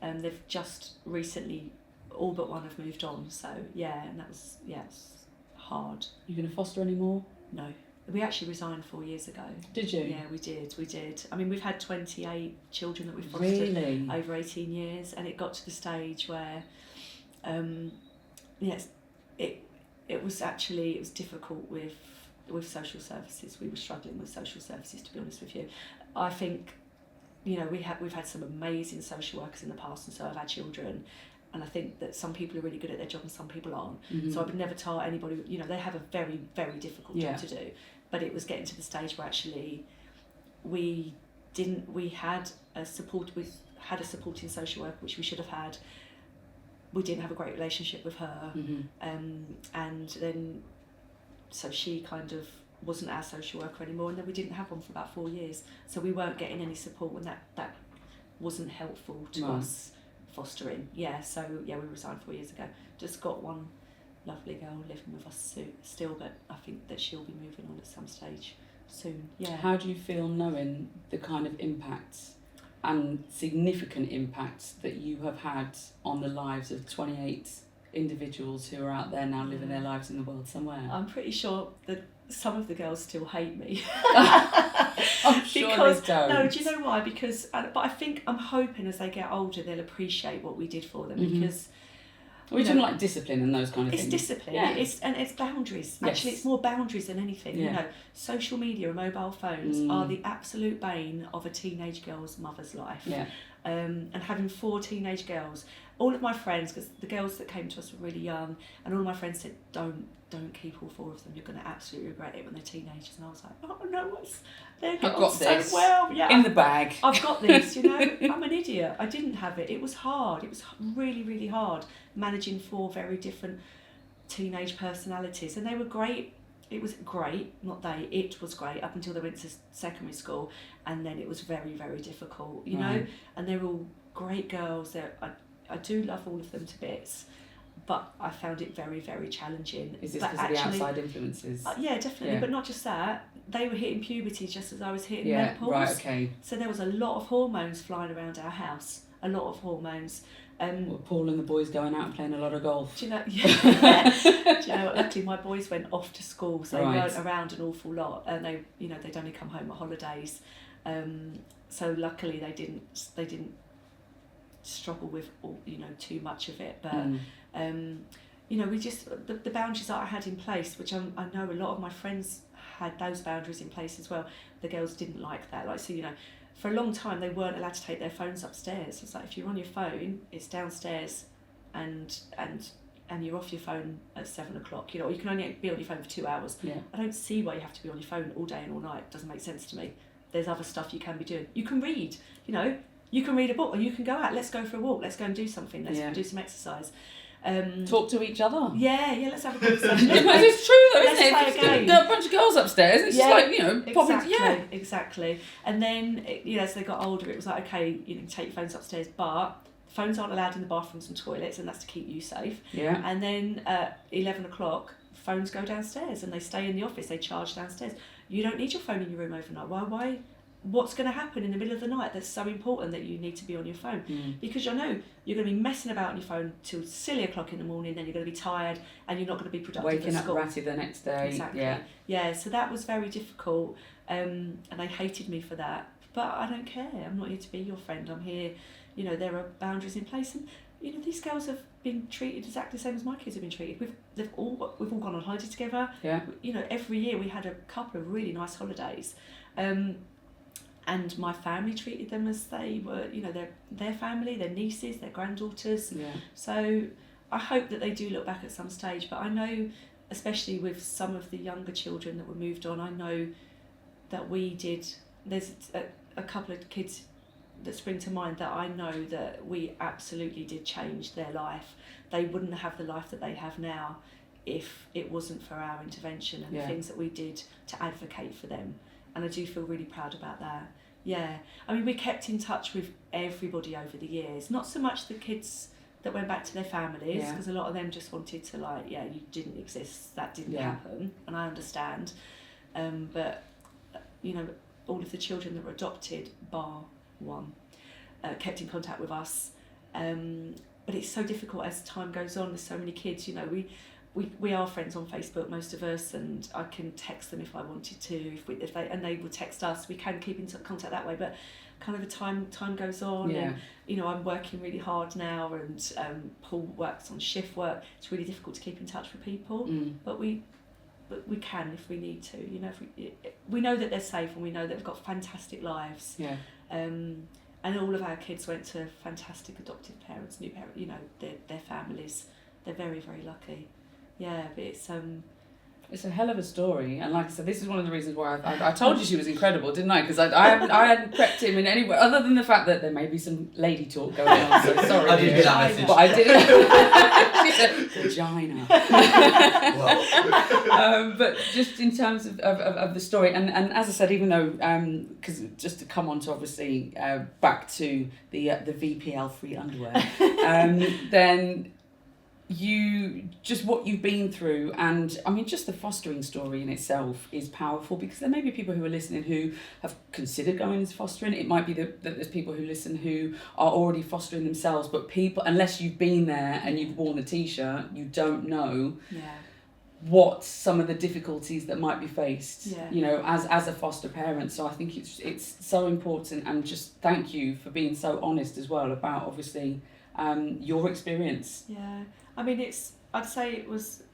They've just recently, all but one have moved on. So, and that was, it's hard. You going to foster any more? No. We actually resigned 4 years ago. Did you? Yeah, we did. I mean, we've had 28 children that we've fostered over 18 years, and it got to the stage where, it was difficult with social services. We were struggling with social services, to be honest with you. I think, we've had some amazing social workers in the past, and so I've had children. And I think that some people are really good at their job and some people aren't. Mm-hmm. So I would never tell anybody, they have a very, very difficult job to do. But it was getting to the stage where actually we had a supporting social worker, which we should have had. We didn't have a great relationship with her. Mm-hmm. And then, so she kind of wasn't our social worker anymore, and then we didn't have one for about 4 years. So we weren't getting any support, and that wasn't helpful to us. Fostering, so we resigned 4 years ago. Just got one lovely girl living with us still, but I think that she'll be moving on at some stage soon. Yeah. How do you feel knowing the kind of impacts and significant impacts that you have had on the lives of 28 individuals who are out there now living their lives in the world somewhere? I'm pretty sure that some of the girls still hate me. I'm sure they don't. No, do you know why? Because, but I think I'm hoping as they get older they'll appreciate what we did for them, because. We're talking like discipline and those kind of things. It's discipline. Yeah. It's boundaries. Yes. Actually, it's more boundaries than anything. Yeah. Social media and mobile phones are the absolute bane of a teenage girl's mother's life. Yeah. And having 4 teenage girls, all of my friends, because the girls that came to us were really young, and all of my friends said, don't keep all 4 of them. You're going to absolutely regret it when they're teenagers. And I was like, oh no, they're I've got this so well. Yeah, in the bag. I've got this. I'm an idiot. I didn't have it. It was hard. It was really, really hard managing 4 very different teenage personalities, and they were great. It was great, it was great up until they went to secondary school, and then it was very, very difficult, know, and they're all great girls. I do love all of them to bits, but I found it very, very challenging. Is this because of the outside influences? Yeah, definitely, but not just that. They were hitting puberty just as I was hitting menopause. Right, okay. So there was a lot of hormones flying around our house, a lot of hormones. Paul and the boys going out and playing a lot of golf. Do you know? Yeah. Do you know what? Luckily, my boys went off to school, so they weren't around an awful lot, and they'd only come home at holidays. So luckily, they didn't struggle with too much of it. But we just the boundaries that I had in place, which I know a lot of my friends had those boundaries in place as well. The girls didn't like that. For a long time, they weren't allowed to take their phones upstairs. It's like, if you're on your phone, it's downstairs, and you're off your phone at 7 o'clock. You can only be on your phone for 2 hours. Yeah. I don't see why you have to be on your phone all day and all night. It doesn't make sense to me. There's other stuff you can be doing. You can read. You can read a book, or you can go out. Let's go for a walk. Let's go and do something. Let's do some exercise. Talk to each other. Yeah, let's have a conversation. It's true though, isn't it? If you've got a bunch of girls upstairs, it's just like, popping. Exactly. And then, as they got older, it was like, okay, take your phones upstairs, but phones aren't allowed in the bathrooms and toilets, and that's to keep you safe. Yeah. And then at 11 o'clock, phones go downstairs, and they stay in the office, they charge downstairs. You don't need your phone in your room overnight. Why? What's going to happen in the middle of the night that's so important that you need to be on your phone? Because you're going to be messing about on your phone till silly o'clock in the morning, then you're going to be tired and you're not going to be productive. Waking up ratty the next day. Exactly. Yeah, so that was very difficult, and they hated me for that. But I don't care. I'm not here to be your friend. I'm here, there are boundaries in place, and these girls have been treated exactly the same as my kids have been treated. We've all gone on holiday together. Yeah. Every year we had a couple of really nice holidays. And my family treated them as they were, their family, their nieces, their granddaughters. Yeah. So I hope that they do look back at some stage. But I know, especially with some of the younger children that were moved on, I know that we did. There's a couple of kids that spring to mind that I know that we absolutely did change their life. They wouldn't have the life that they have now if it wasn't for our intervention and the things that we did to advocate for them. And I do feel really proud about that. Yeah, I mean, we kept in touch with everybody over the years. Not so much the kids that went back to their families, because a lot of them just wanted to you didn't exist, that didn't happen, and I understand. But all of the children that were adopted, bar one, kept in contact with us. But it's so difficult as time goes on. There's so many kids. We are friends on Facebook, most of us, and I can text them if I wanted to. If they will text us, we can keep in contact that way. But kind of the time goes on, and I'm working really hard now, and Paul works on shift work. It's really difficult to keep in touch with people, but we can if we need to. If we know that they're safe, and we know that they've got fantastic lives. Yeah. And all of our kids went to fantastic adoptive parents, new parents. Their families. They're very, very lucky. Yeah, but it's a hell of a story, and like I said, this is one of the reasons why I told you she was incredible, didn't I? Because I hadn't prepped him in any way other than the fact that there may be some lady talk going on. So sorry, I didn't get that message, but I did. She said vagina. But just in terms of the story, and as I said, even though because just to come on to obviously back to the VPL-free underwear, then. You just what you've been through, and I mean just the fostering story in itself is powerful, because there may be people who are listening who have considered going into fostering. It might be that there's people who listen who are already fostering themselves, but people, unless you've been there and you've worn the t-shirt, you don't know what some of the difficulties that might be faced as a foster parent. So I think it's so important, and just thank you for being so honest as well about obviously your experience. Yeah, I mean, I'd say it was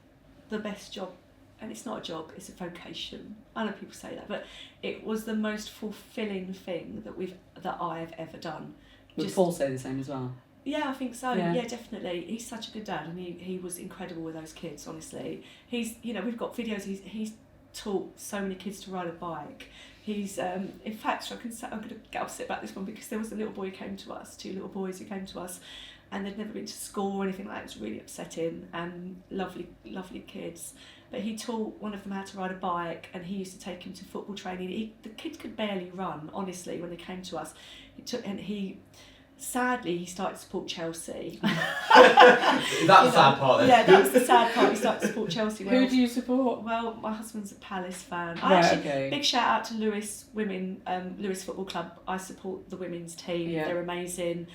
the best job, and it's not a job, it's a vocation. I know people say that, but it was the most fulfilling thing that I've ever done. Would Paul say the same as well? Yeah, I think so. Yeah, definitely. He's such a good dad, and he was incredible with those kids. Honestly, we've got videos. He's taught so many kids to ride a bike. He's in fact, I'm going to get upset about this one, because there was a little boy who came to us, two little boys who came to us, and they'd never been to school or anything like that. It was really upsetting, and lovely kids. But he taught one of them how to ride a bike, and he used to take him to football training. The kids could barely run, honestly, when they came to us. Sadly, he started to support Chelsea. That's the sad part then. Yeah, that was the sad part. He started to support Chelsea. Who do you support? Well, my husband's a Palace fan. Big shout out to Lewis Football Club. I support the women's team. Yeah. They're amazing.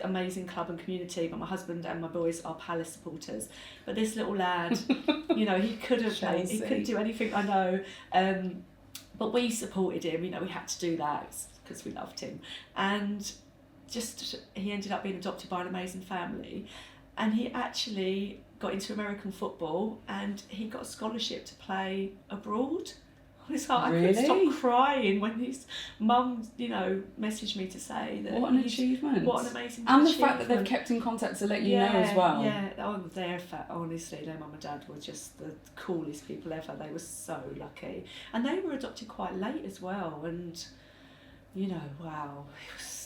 Amazing club and community, but my husband and my boys are Palace supporters. But this little lad, he couldn't do anything, I know. But we supported him, we had to do that because we loved him. And he ended up being adopted by an amazing family, and he actually got into American football, and he got a scholarship to play abroad. It's like, really? I couldn't stop crying when his mum, messaged me to say that. What an achievement! What an amazing and achievement. The fact that they've kept in contact to let you know as well. Yeah, honestly, their mum and dad were just the coolest people ever. They were so lucky, and they were adopted quite late as well. And wow,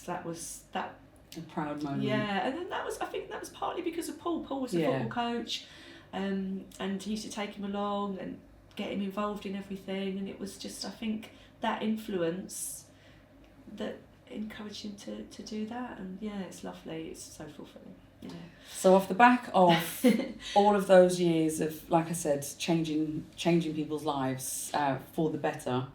that was a proud moment. Yeah, and then I think that was partly because of Paul. Paul was a football coach, and he used to take him along and get him involved in everything, and it was just, I think, that influence that encouraged him to do that. And it's lovely, it's so fulfilling. Yeah. So off the back of all of those years of, like I said, changing people's lives for the better,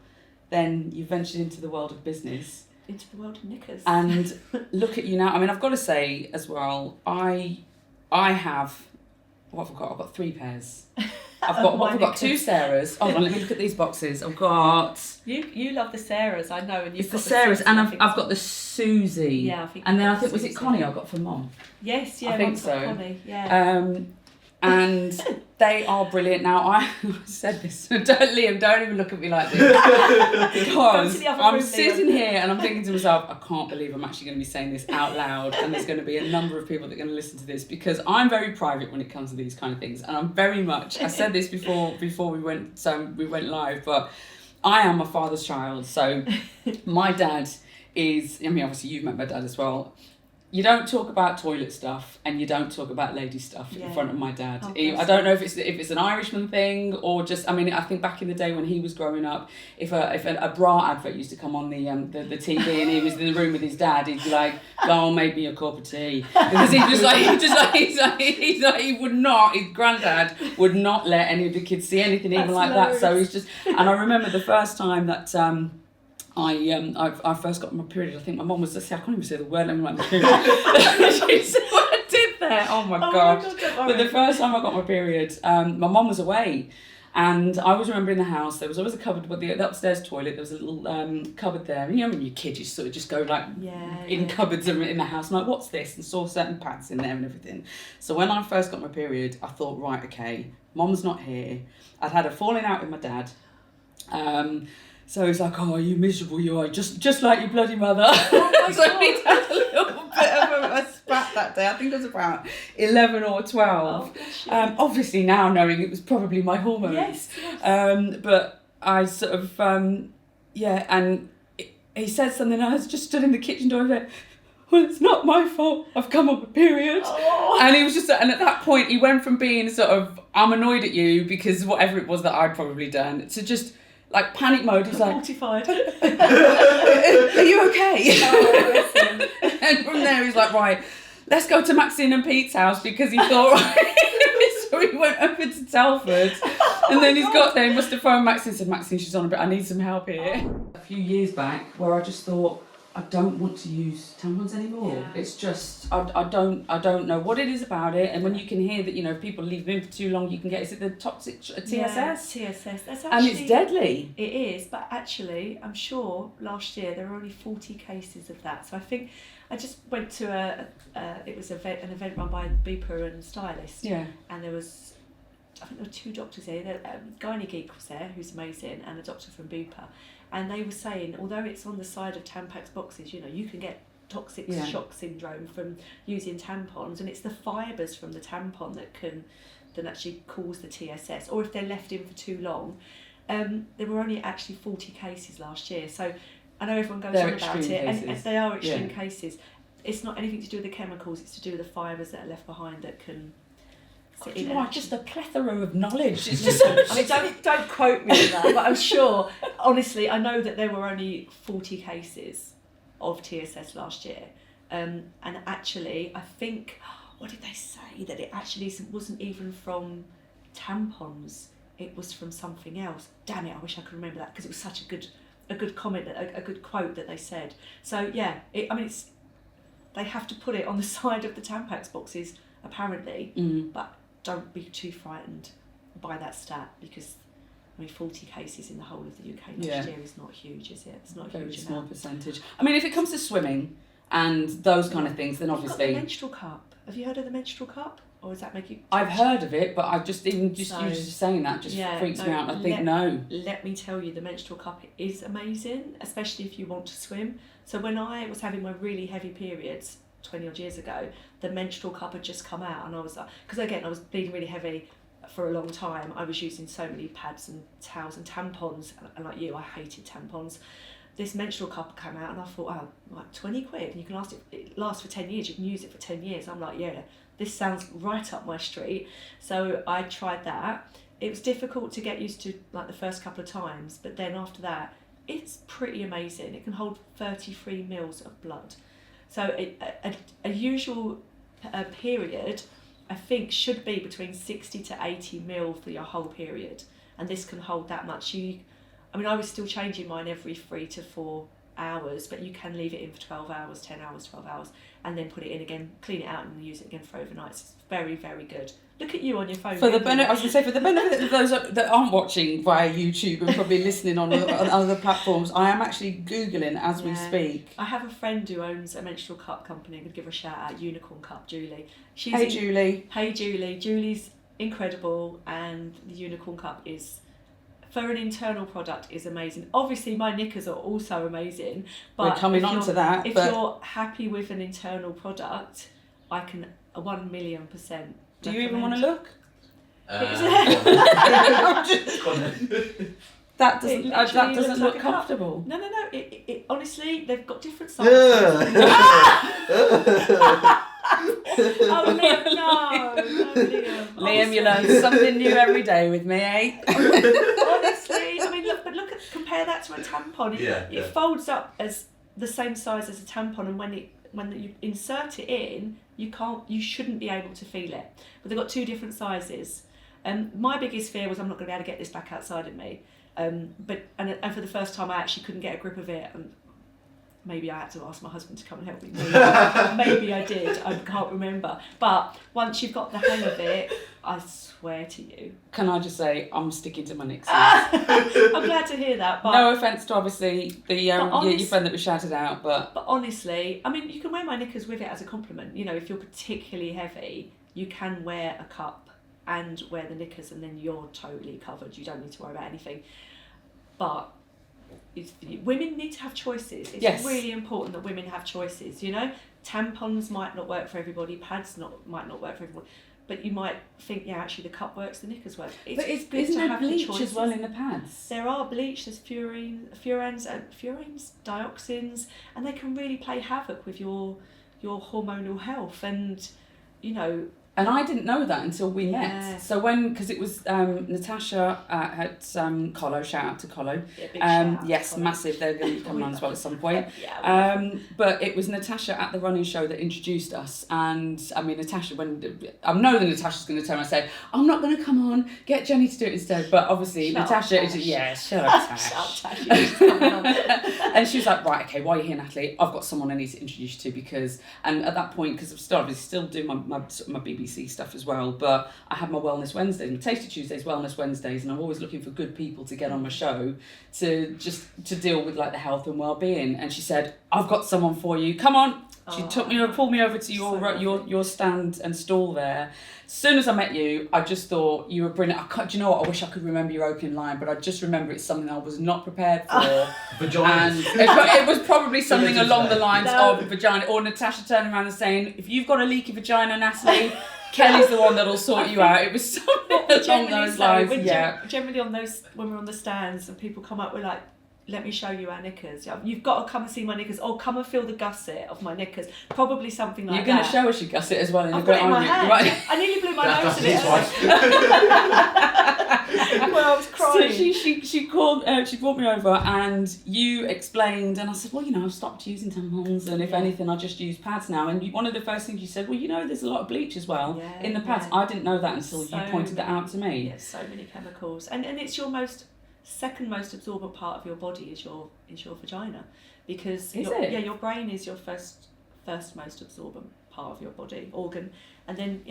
then you ventured into the world of business. Into the world of knickers. And look at you now. I mean, I've got to say as well, I have, what have I got? I've got 3 pairs. I've got 2 Sarahs. Hold on, let me look at these boxes. I've got... You love the Sarahs, I know. And it's the Sarahs, and I've got the Susie. Yeah, I think. And then I think, was it Connie I got for Mum? Yes, yeah. I think so. Connie, yeah. And they are brilliant. Now, I said this, Liam, don't even look at me like this. Because I'm sitting here and I'm thinking to myself, I can't believe I'm actually going to be saying this out loud, and there's going to be a number of people that are going to listen to this, because I'm very private when it comes to these kind of things, and I'm very much, I said this before we went live, but I am my father's child. So my dad is, I mean, obviously you've met my dad as well. you don't talk about toilet stuff and you don't talk about lady stuff in front of my dad. Oh, I don't know if it's an Irishman thing or just, I mean, I think back in the day when he was growing up, if a bra advert used to come on the TV and he was in the room with his dad, he'd be like, go on, make me a cup of tea. Because he would not, his granddad would not let any of the kids see anything even like that. So he's just, and I remember the first time that I first got my period. I think my mum was just, I can't even say the word. Let me write my period. She said what I did there. Oh my gosh! But the first time I got my period, my mum was away, and I was remembering the house. There was always a cupboard with the upstairs toilet. There was a little cupboard there. And you know when you're kids, you sort of just go like in cupboards in the house. I'm like, what's this? And saw certain pads in there and everything. So when I first got my period, I thought, right, okay, Mum's not here. I'd had a falling out with my dad. So he's like, oh, are you miserable? You are just like your bloody mother. Oh So we had a little bit of a spat that day. I think it was about 11 or 12. Obviously now knowing it was probably my hormones. Yes. But I sort of, and he said something. I was just stood in the kitchen door and went, well, it's not my fault. I've come on a period. Oh. And he was just, and at that point he went from being sort of, I'm annoyed at you because whatever it was that I'd probably done, to just like panic mode. He's like, mortified. are you okay? Oh, listen. And from there he's like, right, let's go to Maxine and Pete's house because he thought, right. So he went over to Telford and then he's got there, he must have phoned Maxine and said, Maxine, she's on a bit, I need some help here. A few years back where I just thought, I don't want to use tampons anymore. Yeah. It's just, I don't know what it is about it. And when you can hear that, you know, people leave them in for too long, you can get, is it the toxic TSS? Yeah, TSS. That's actually, And it's deadly. It is, but actually, I'm sure last year there were only 40 cases of that. So I think I just went to an event run by Bupa and Stylist. Yeah. And I think there were two doctors here. Gynae Geek was there, who's amazing, and a doctor from Bupa. And they were saying, although it's on the side of Tampax boxes, you know, you can get toxic shock syndrome from using tampons, and it's the fibres from the tampon that can then actually cause the TSS, or if they're left in for too long. There were only actually 40 cases last year, so I know everyone goes on about it, and they are extreme cases. It's not anything to do with the chemicals, it's to do with the fibres that are left behind that can... Just a plethora of knowledge. It's just, I mean, don't quote me on that, but I'm sure, honestly, I know that there were only 40 cases of TSS last year. And actually, I think, what did they say? That it actually wasn't even from tampons, it was from something else. Damn it, I wish I could remember that because it was such a good comment, a good quote that they said. So yeah, they have to put it on the side of the Tampax boxes, apparently, but don't be too frightened by that stat because, I mean, 40 cases in the whole of the UK last year is not huge, is it? It's not a very huge small amount. percentage. I mean, if it comes to swimming and those kind of things, then obviously... You've got the menstrual cup. Have you heard of the menstrual cup? Or does that make you... I've heard of it, but I've just you just saying that just freaks me out. I think no. Let me tell you, the menstrual cup is amazing, especially if you want to swim. So when I was having my really heavy periods 20 odd years ago, the menstrual cup had just come out, and I was like, because again I was bleeding really heavy for a long time. I was using so many pads and towels and tampons, and like you, I hated tampons. This menstrual cup came out and I thought, oh, like 20 quid and you can it lasts for 10 years, you can use it for 10 years. I'm like, yeah, this sounds right up my street. So I tried that. It was difficult to get used to like the first couple of times, but then after that it's pretty amazing. It can hold 33 mils of blood. So a usual period, I think, should be between 60 to 80 mil for your whole period. And this can hold that much. I was still changing mine every 3 to 4 hours, but you can leave it in for 12 hours, 10 hours, 12 hours, and then put it in again, clean it out and use it again for overnight. It's very, very good. Look at you on your phone. For the benefit of those that aren't watching via YouTube and probably listening on other platforms, I am actually Googling as we speak. I have a friend who owns a menstrual cup company. I'm going to give her a shout out, Unicorn Cup, Julie. Julie. Hey Julie. Julie's incredible, and the Unicorn Cup is, for an internal product, is amazing. Obviously my knickers are also amazing, but we're coming on to that. If you're happy with an internal product, I can 1,000,000%. Do you even want to look? That It doesn't literally looks look like a cup. comfortable. No. It honestly, they've got different sizes. Oh, Liam, no, Liam. Liam, you learn something new every day with me, eh? Honestly, I mean, compare that to a tampon. It folds up as the same size as a tampon, and when you insert it in, you shouldn't be able to feel it. But they've got two different sizes. My biggest fear was I'm not going to be able to get this back outside of me. And for the first time, I actually couldn't get a grip of it, and maybe I had to ask my husband to come and help me. Maybe I did. I can't remember. But once you've got the hang of it, I swear to you. Can I just say, I'm sticking to my Nixis. I'm glad to hear that. But no offence to obviously your friend that was shouted out, but honestly, I mean, you can wear my knickers with it as a compliment. You know, if you're particularly heavy, you can wear a cup and wear the knickers, and then you're totally covered. You don't need to worry about anything. But women need to have choices. It's really important that women have choices. You know, tampons might not work for everybody, pads might not work for everyone, but you might think, yeah, actually the cup works, the knickers work. Isn't there bleach as well in the pads? There are bleach. There's furans, dioxins, and they can really play havoc with your hormonal health. And you know. And I didn't know that until we met. So because it was Natasha at Colo, shout out to Colo. Yeah, big shout out yes, to Colo. Massive, they're going to be coming on as well at some point. Yeah, but it was Natasha at the running show that introduced us. And I mean, Natasha, I know that Natasha's going to turn and say, I'm not going to come on, get Jenny to do it instead. But obviously, Natasha is, shut up, Tash. Shut up, Tash. And she was like, right, okay, while you're here, Natalie, I've got someone I need to introduce you to because, and at that point, because I'm still doing my BBC stuff as well, but I have my Wellness Wednesdays, my Tasty Tuesdays, Wellness Wednesdays, and I'm always looking for good people to get on my show to deal with like the health and well-being. And she said, I've got someone for you, come on. She pulled me over to your stand and stall there. As soon as I met you, I just thought you were brilliant. Do you know what? I wish I could remember your opening line, but I just remember it's something I was not prepared for. Vagina. And it was probably something along the lines of vagina, or Natasha turning around and saying, if you've got a leaky vagina, Natalie, Kelly's the one that'll sort you out. It was something along those lines. Generally on those, when we're on the stands and people come up, we're like, let me show you our knickers. You've got to come and see my knickers, or come and feel the gusset of my knickers. Probably something like that. You're going to show us your gusset as well. I've got it in my hand. Right. I nearly blew my nose in it. Well, I was crying. So she brought me over and you explained, and I said, well, I've stopped using tampons, and if anything, I just use pads now. And one of the first things you said, well, there's a lot of bleach as well in the pads. I didn't know that until you pointed that out to me. Yes, so many chemicals, and it's your second most absorbent part of your body is your vagina, because your brain is your first most absorbent part of your body organ, and then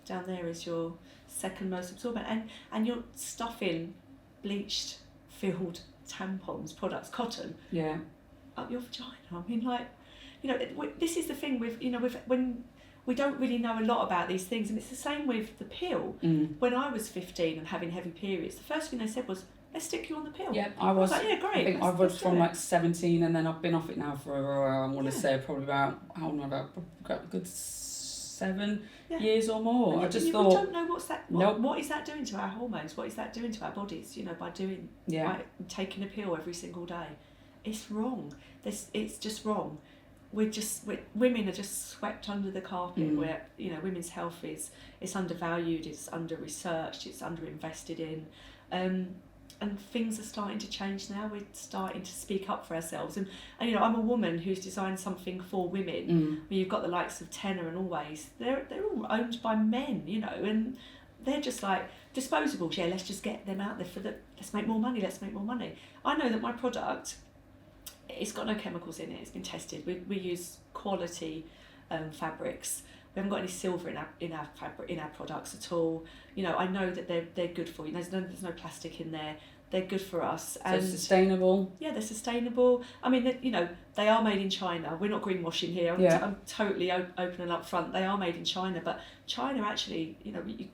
down there is your second most absorbent, and you're stuffing bleached filled tampons, products, cotton up your vagina. I mean, this is the thing with when we don't really know a lot about these things, and it's the same with the pill. When I was 15 and having heavy periods, the first thing they said was, let's stick you on the pill. Yeah, I was like, yeah, great. I think I was from like 17, and then I've been off it now for I want to say probably about a good 7 years or more. I just thought, we don't know what's that. Nope. What is that doing to our hormones? What is that doing to our bodies? By taking a pill every single day. It's wrong. It's just wrong. Women are just swept under the carpet. Where women's health it's undervalued, it's under researched, it's under invested in. And things are starting to change now. We're starting to speak up for ourselves. And I'm a woman who's designed something for women. Where you've got the likes of Tenor and Always. They're all owned by men, and they're just like disposables. Yeah, let's just get them out there let's make more money. I know that my product, it's got no chemicals in it. It's been tested. We use quality fabrics. We haven't got any silver in our products at all. I know that they're good for you. There's no plastic in there. They're good for us. And so sustainable. Yeah, they're sustainable. I mean, they are made in China. We're not greenwashing here. I'm totally open and upfront. They are made in China, but China actually,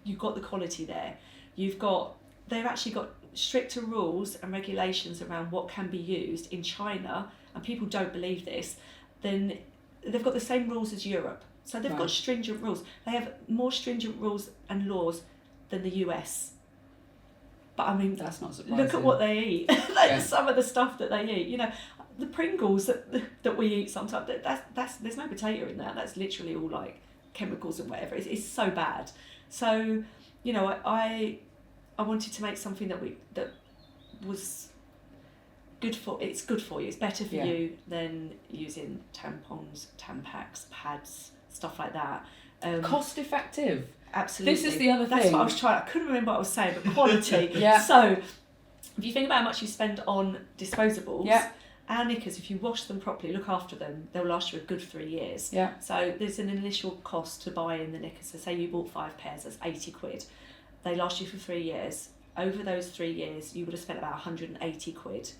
you've got the quality there. They've actually got stricter rules and regulations around what can be used in China, and people don't believe this. Then they've got the same rules as Europe. So they've got stringent rules. They have more stringent rules and laws than the US. But I mean, that's not surprising. look at what they eat. Like some of the stuff that they eat. You know, the Pringles that we eat sometimes. That's there's no potato in there. That's literally all like chemicals and whatever. It's so bad. So, you know, I wanted to make something that was good for. It's good for you. It's better for you than using tampons, Tampax, pads, stuff like that. Cost effective. Absolutely. This is the other thing. That's what I was trying. I couldn't remember what I was saying, but quality. So, if you think about how much you spend on disposables, our knickers, if you wash them properly, look after them, they'll last you a good 3 years. Yeah. So there's an initial cost to buy in the knickers. So say you bought 5 pairs, that's 80 quid. They last you for 3 years. Over those 3 years, you would have spent about 180 quid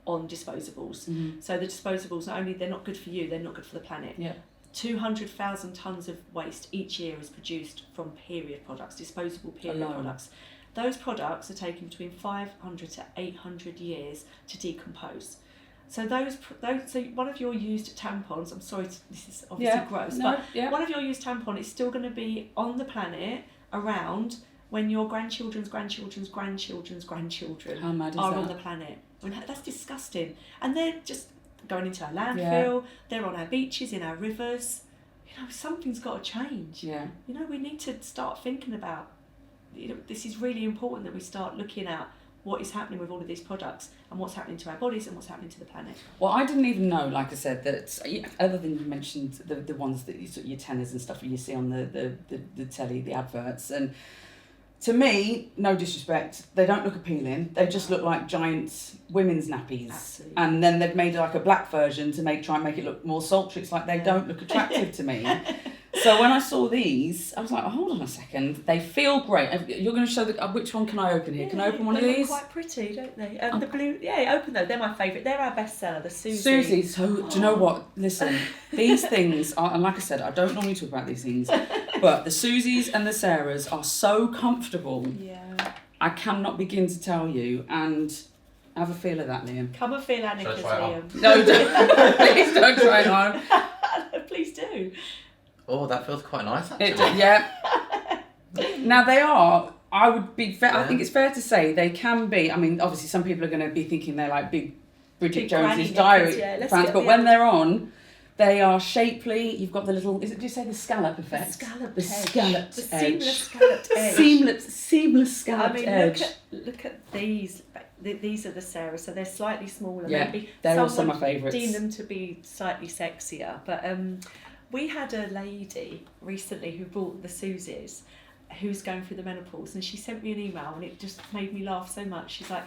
on disposables. Mm-hmm. So the disposables, not only they're not good for you, they're not good for the planet. Yeah. 200,000 tonnes of waste each year is produced from period products, disposable period products. Those products are taking between 500 to 800 years to decompose. So so one of your used tampons, I'm sorry, this is obviously gross, but one of your used tampon is still going to be on the planet around when your grandchildren's grandchildren's grandchildren's grandchildren are on the planet. I mean, that's disgusting. And they're just going into our landfill, they're on our beaches, in our rivers. You know, something's got to change. Yeah. You know, we need to start thinking about, you know, this is really important that we start looking at what is happening with all of these products and what's happening to our bodies and what's happening to the planet. Well, I didn't even know, like I said, that other than you mentioned the ones that your tenors and stuff you see on the telly, the adverts, and to me, no disrespect, they don't look appealing. They just look like giant women's nappies. Absolutely. And then they've made like a black version to try and make it look more sultry. It's like they don't look attractive to me. So when I saw these, I was like, oh, hold on a second. They feel great. You're going to show which one can I open here? Can I open one of these? They look quite pretty, don't they? The blue, open those. They're my favourite. They're our bestseller, the Susie. Susie. So do you know what? Listen, these things are, and like I said, I don't normally talk about these things, but the Susies and the Sarahs are so comfortable. Yeah. I cannot begin to tell you, and have a feel of that, Liam. Come and feel our knickers, Liam. No, don't. Please don't try it on. Please do. Oh, that feels quite nice, actually. Now they are, I would be fair, I think it's fair to say they can be, I mean, obviously some people are going to be thinking they're like big Bridget Jones's Diary fans, but when they're on, they are shapely. You've got the little, do you say the scallop effect? The scalloped edge. Seamless scalloped edge. Seamless scalloped edge. Look at these. These are the Sarah, so they're slightly smaller. Yeah, maybe they're also my favourites. Deem them to be slightly sexier, but we had a lady recently who bought the Susies, who's going through the menopause, and she sent me an email, and it just made me laugh so much. She's like,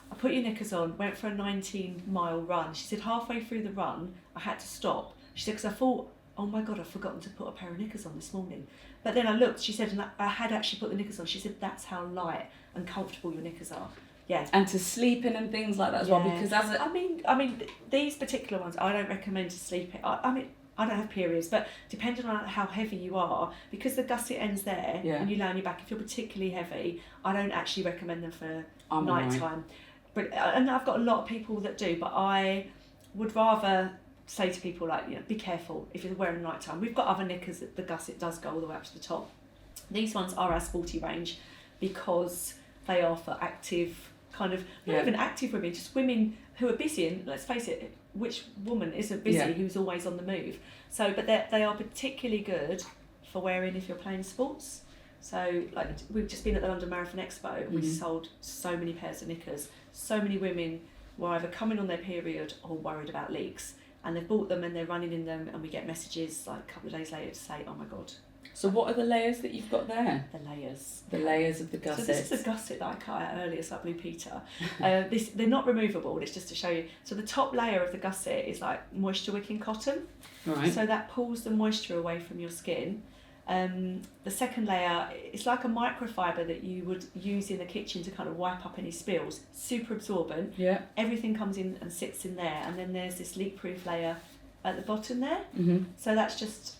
I put your knickers on, went for a 19-mile run. She said halfway through the run, I had to stop. She said, because I thought, oh my God, I've forgotten to put a pair of knickers on this morning. But then I looked, she said, and I had actually put the knickers on. She said, that's how light and comfortable your knickers are. Yeah. And to sleep in and things like that as well, because I mean, these particular ones, I don't recommend to sleep in. I mean, I don't have periods, but depending on how heavy you are, because the gusset ends there and you lay on your back, if you're particularly heavy, I don't actually recommend them for night time. But and I've got a lot of people that do, but I would rather say to people like, you know, be careful if you're wearing night time. We've got other knickers that the gusset does go all the way up to the top. These ones are our sporty range because they are for active kind of, not even active women, just women who are busy, and let's face it, which woman isn't busy who's always on the move? So, but they are particularly good for wearing if you're playing sports. So, like, we've just been at the London Marathon Expo, and we sold so many pairs of knickers. So many women were either coming on their period or worried about leaks, and they've bought them and they're running in them, and we get messages like a couple of days later to say, oh my God. So what are the layers that you've got there? The layers. The layers of the gusset. So this is a gusset that I cut out earlier, it's like Blue Peter. They're not removable, it's just to show you. So the top layer of the gusset is like moisture wicking cotton. Right. So that pulls the moisture away from your skin. The second layer, it's like a microfiber that you would use in the kitchen to kind of wipe up any spills. Super absorbent. Yeah. Everything comes in and sits in there, and then there's this leak-proof layer at the bottom there. Mm-hmm. So that's just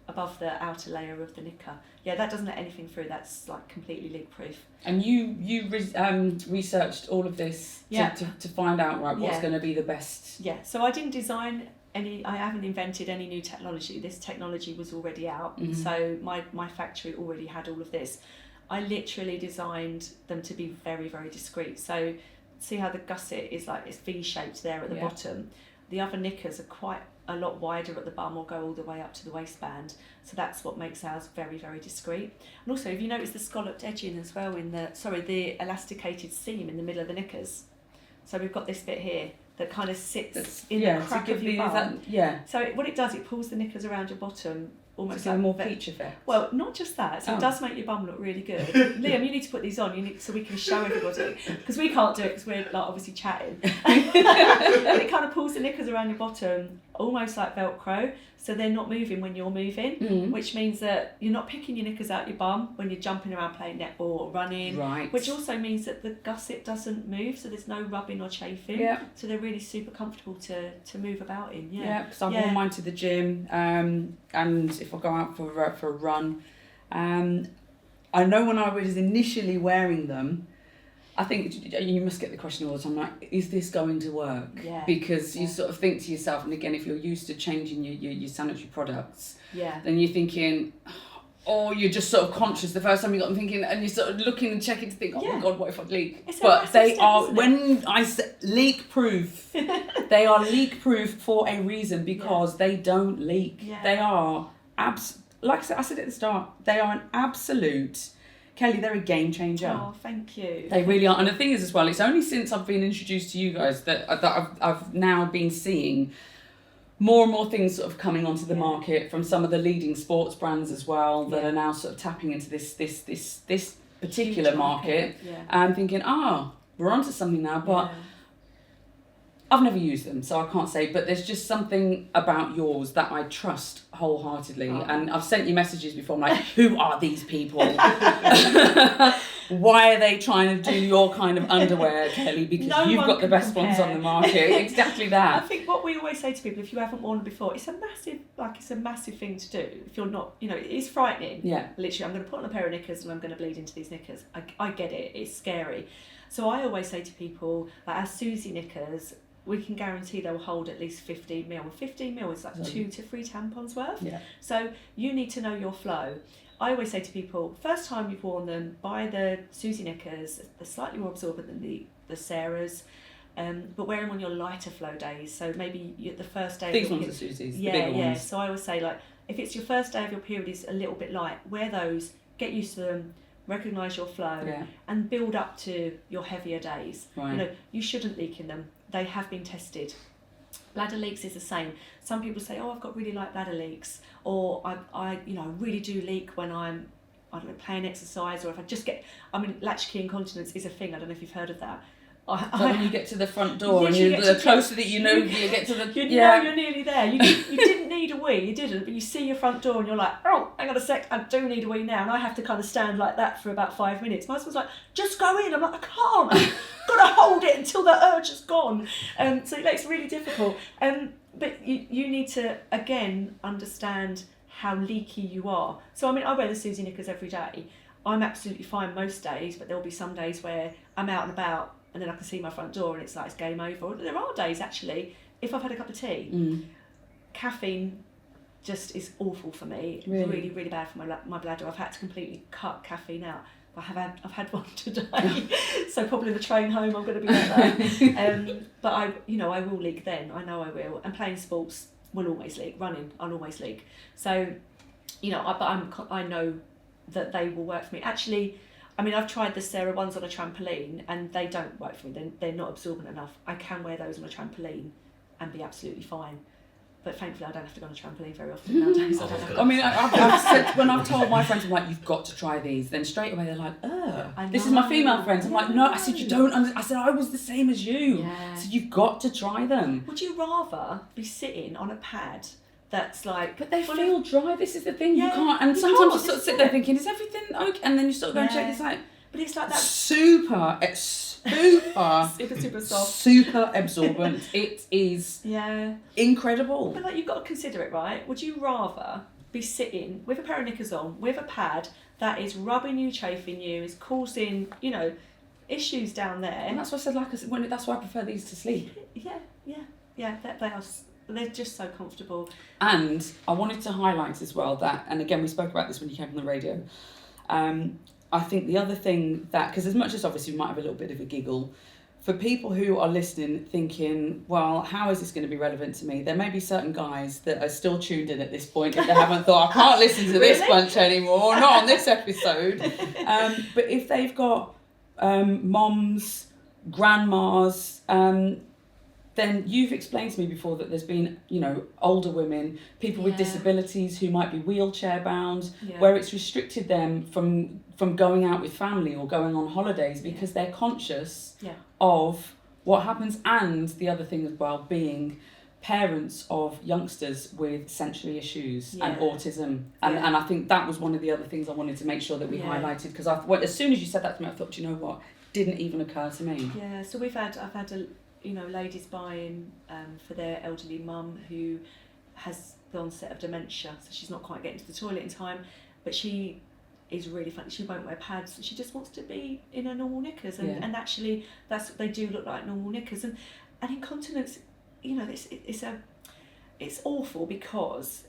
above the outer layer of the knicker. Yeah, that doesn't let anything through. That's like completely leak-proof. And you researched all of this to find out what's going to be the best. Yeah. So I didn't design I haven't invented any new technology. This technology was already out. Mm-hmm. So my factory already had all of this. I literally designed them to be very, very discreet. So see how the gusset is like, it's V-shaped there at the bottom. The other knickers are quite a lot wider at the bum or go all the way up to the waistband. So that's what makes ours very, very discreet. And also, if you notice the scalloped edging as well the elasticated seam in the middle of the knickers. So we've got this bit here that kind of sits in the crack of your bum. So what it does, it pulls the knickers around your bottom, almost like more peach effect. Well, not just that. So it does make your bum look really good. Liam, you need to put these on. So we can show everybody, because we can't do it because we're like obviously chatting. And it kind of pulls the knickers around your bottom, almost like Velcro, so they're not moving when you're moving, which means that you're not picking your knickers out your bum when you're jumping around playing netball or running. Right. Which also means that the gusset doesn't move, so there's no rubbing or chafing. Yeah. So they're really super comfortable to move about in. Yeah. Yeah, because I've worn mine to the gym, and if I go out for a run, I know when I was initially wearing them, I think you must get the question all the time, like, is this going to work? Yeah. Because you sort of think to yourself, and again, if you're used to changing your sanitary products, Yeah. then you're thinking, or you're just sort of conscious the first time you got them thinking, and you're sort of looking and checking to think, oh my God, what if I leak? But they are, when I say leak proof, they are leak proof for a reason, because they don't leak. Yeah. They are, like I said at the start, they are an absolute... Kelly, they're a game changer. Oh, thank you. They really are. And the thing is as well, it's only since I've been introduced to you guys that I've now been seeing more and more things sort of coming onto the market from some of the leading sports brands as well that are now sort of tapping into this particular market. And thinking, we're onto something now. But I've never used them, so I can't say, but there's just something about yours that I trust wholeheartedly. And I've sent you messages before, I'm like, who are these people? Why are they trying to do your kind of underwear, Kelly? Because you've got the best ones on the market. Exactly that. I think what we always say to people, if you haven't worn them before, it's a massive thing to do. If you're not, it's frightening. Yeah. Literally, I'm going to put on a pair of knickers and I'm going to bleed into these knickers. I get it. It's scary. So I always say to people, like our Susie knickers, we can guarantee they'll hold at least 15ml. 15ml is like 2 to 3 tampons worth. Yeah. So you need to know your flow. I always say to people, first time you've worn them, buy the Susie knickers. They're slightly more absorbent than the Sarahs, but wear them on your lighter flow days. So maybe the first day. These ones are Susie's, the bigger ones. So I always say, like, if it's your first day of your period is a little bit light, wear those, get used to them, recognise your flow, and build up to your heavier days. Right. You shouldn't leak in them. They have been tested. Bladder leaks is the same. Some people say, I've got really light bladder leaks, or I really do leak when I'm, playing exercise, or if I just get, latchkey incontinence is a thing. I don't know if you've heard of that. When you get to the front door, and the closer that you get to the... You're nearly there. You didn't need a wee, you didn't, but you see your front door and you're like, oh, hang on a sec, I do need a wee now. And I have to kind of stand like that for about 5 minutes. My husband's like, just go in. I'm like, I can't. I've got to hold it until the urge is gone. So it's really difficult. But you need to, again, understand how leaky you are. So, I wear the Susie knickers every day. I'm absolutely fine most days, but there'll be some days where I'm out and about and then I can see my front door and it's like it's game over. There are days, actually, if I've had a cup of tea, caffeine just is awful for me. It's really, really bad for my bladder. I've had to completely cut caffeine out. I've had one today, so probably the train home I'm going to be like that. But I will leak then. I know I will. And playing sports will always leak. Running, I'll always leak. So, I know that they will work for me. Actually, I've tried the Sarah ones on a trampoline and they don't work for me. They're not absorbent enough. I can wear those on a trampoline and be absolutely fine. But thankfully, I don't have to go on a trampoline very often nowadays. I've said, when I've told my friends, I'm like, you've got to try these. Then straight away, they're like, this is my female friends. I'm like, no. I said, you don't understand. I said, I was the same as you. Yeah. I said, you've got to try them. Would you rather be sitting on a pad that's like... But they feel dry. This is the thing. You can't. And sometimes you sort of sit there thinking, is everything okay? And then you sort of go and check. It's like... But it's like that... Super soft. Super absorbent. It is incredible. But you've got to consider it, right? Would you rather be sitting with a pair of knickers on, with a pad that is rubbing you, chafing you, is causing, issues down there? And that's what I said, that's why I prefer these to sleep. Yeah. They're just so comfortable. And I wanted to highlight as well that, and again, we spoke about this when you came on the radio, I think the other thing that, because as much as obviously we might have a little bit of a giggle, for people who are listening thinking, well, how is this going to be relevant to me? There may be certain guys that are still tuned in at this point if they haven't thought, I can't listen to this bunch anymore, not on this episode. But if they've got moms, grandmas, then you've explained to me before that there's been, older women, people with disabilities who might be wheelchair bound, where it's restricted them from going out with family or going on holidays because they're conscious of what happens. And the other thing as well, being parents of youngsters with sensory issues and autism. And I think that was one of the other things I wanted to make sure that we highlighted, because as soon as you said that to me, I thought, you know what, didn't even occur to me. Yeah, so I've had ladies buying for their elderly mum who has the onset of dementia, so she's not quite getting to the toilet in time, but she is really funny. She won't wear pads. She just wants to be in her normal knickers, and actually they do look like normal knickers. And incontinence, it's awful because,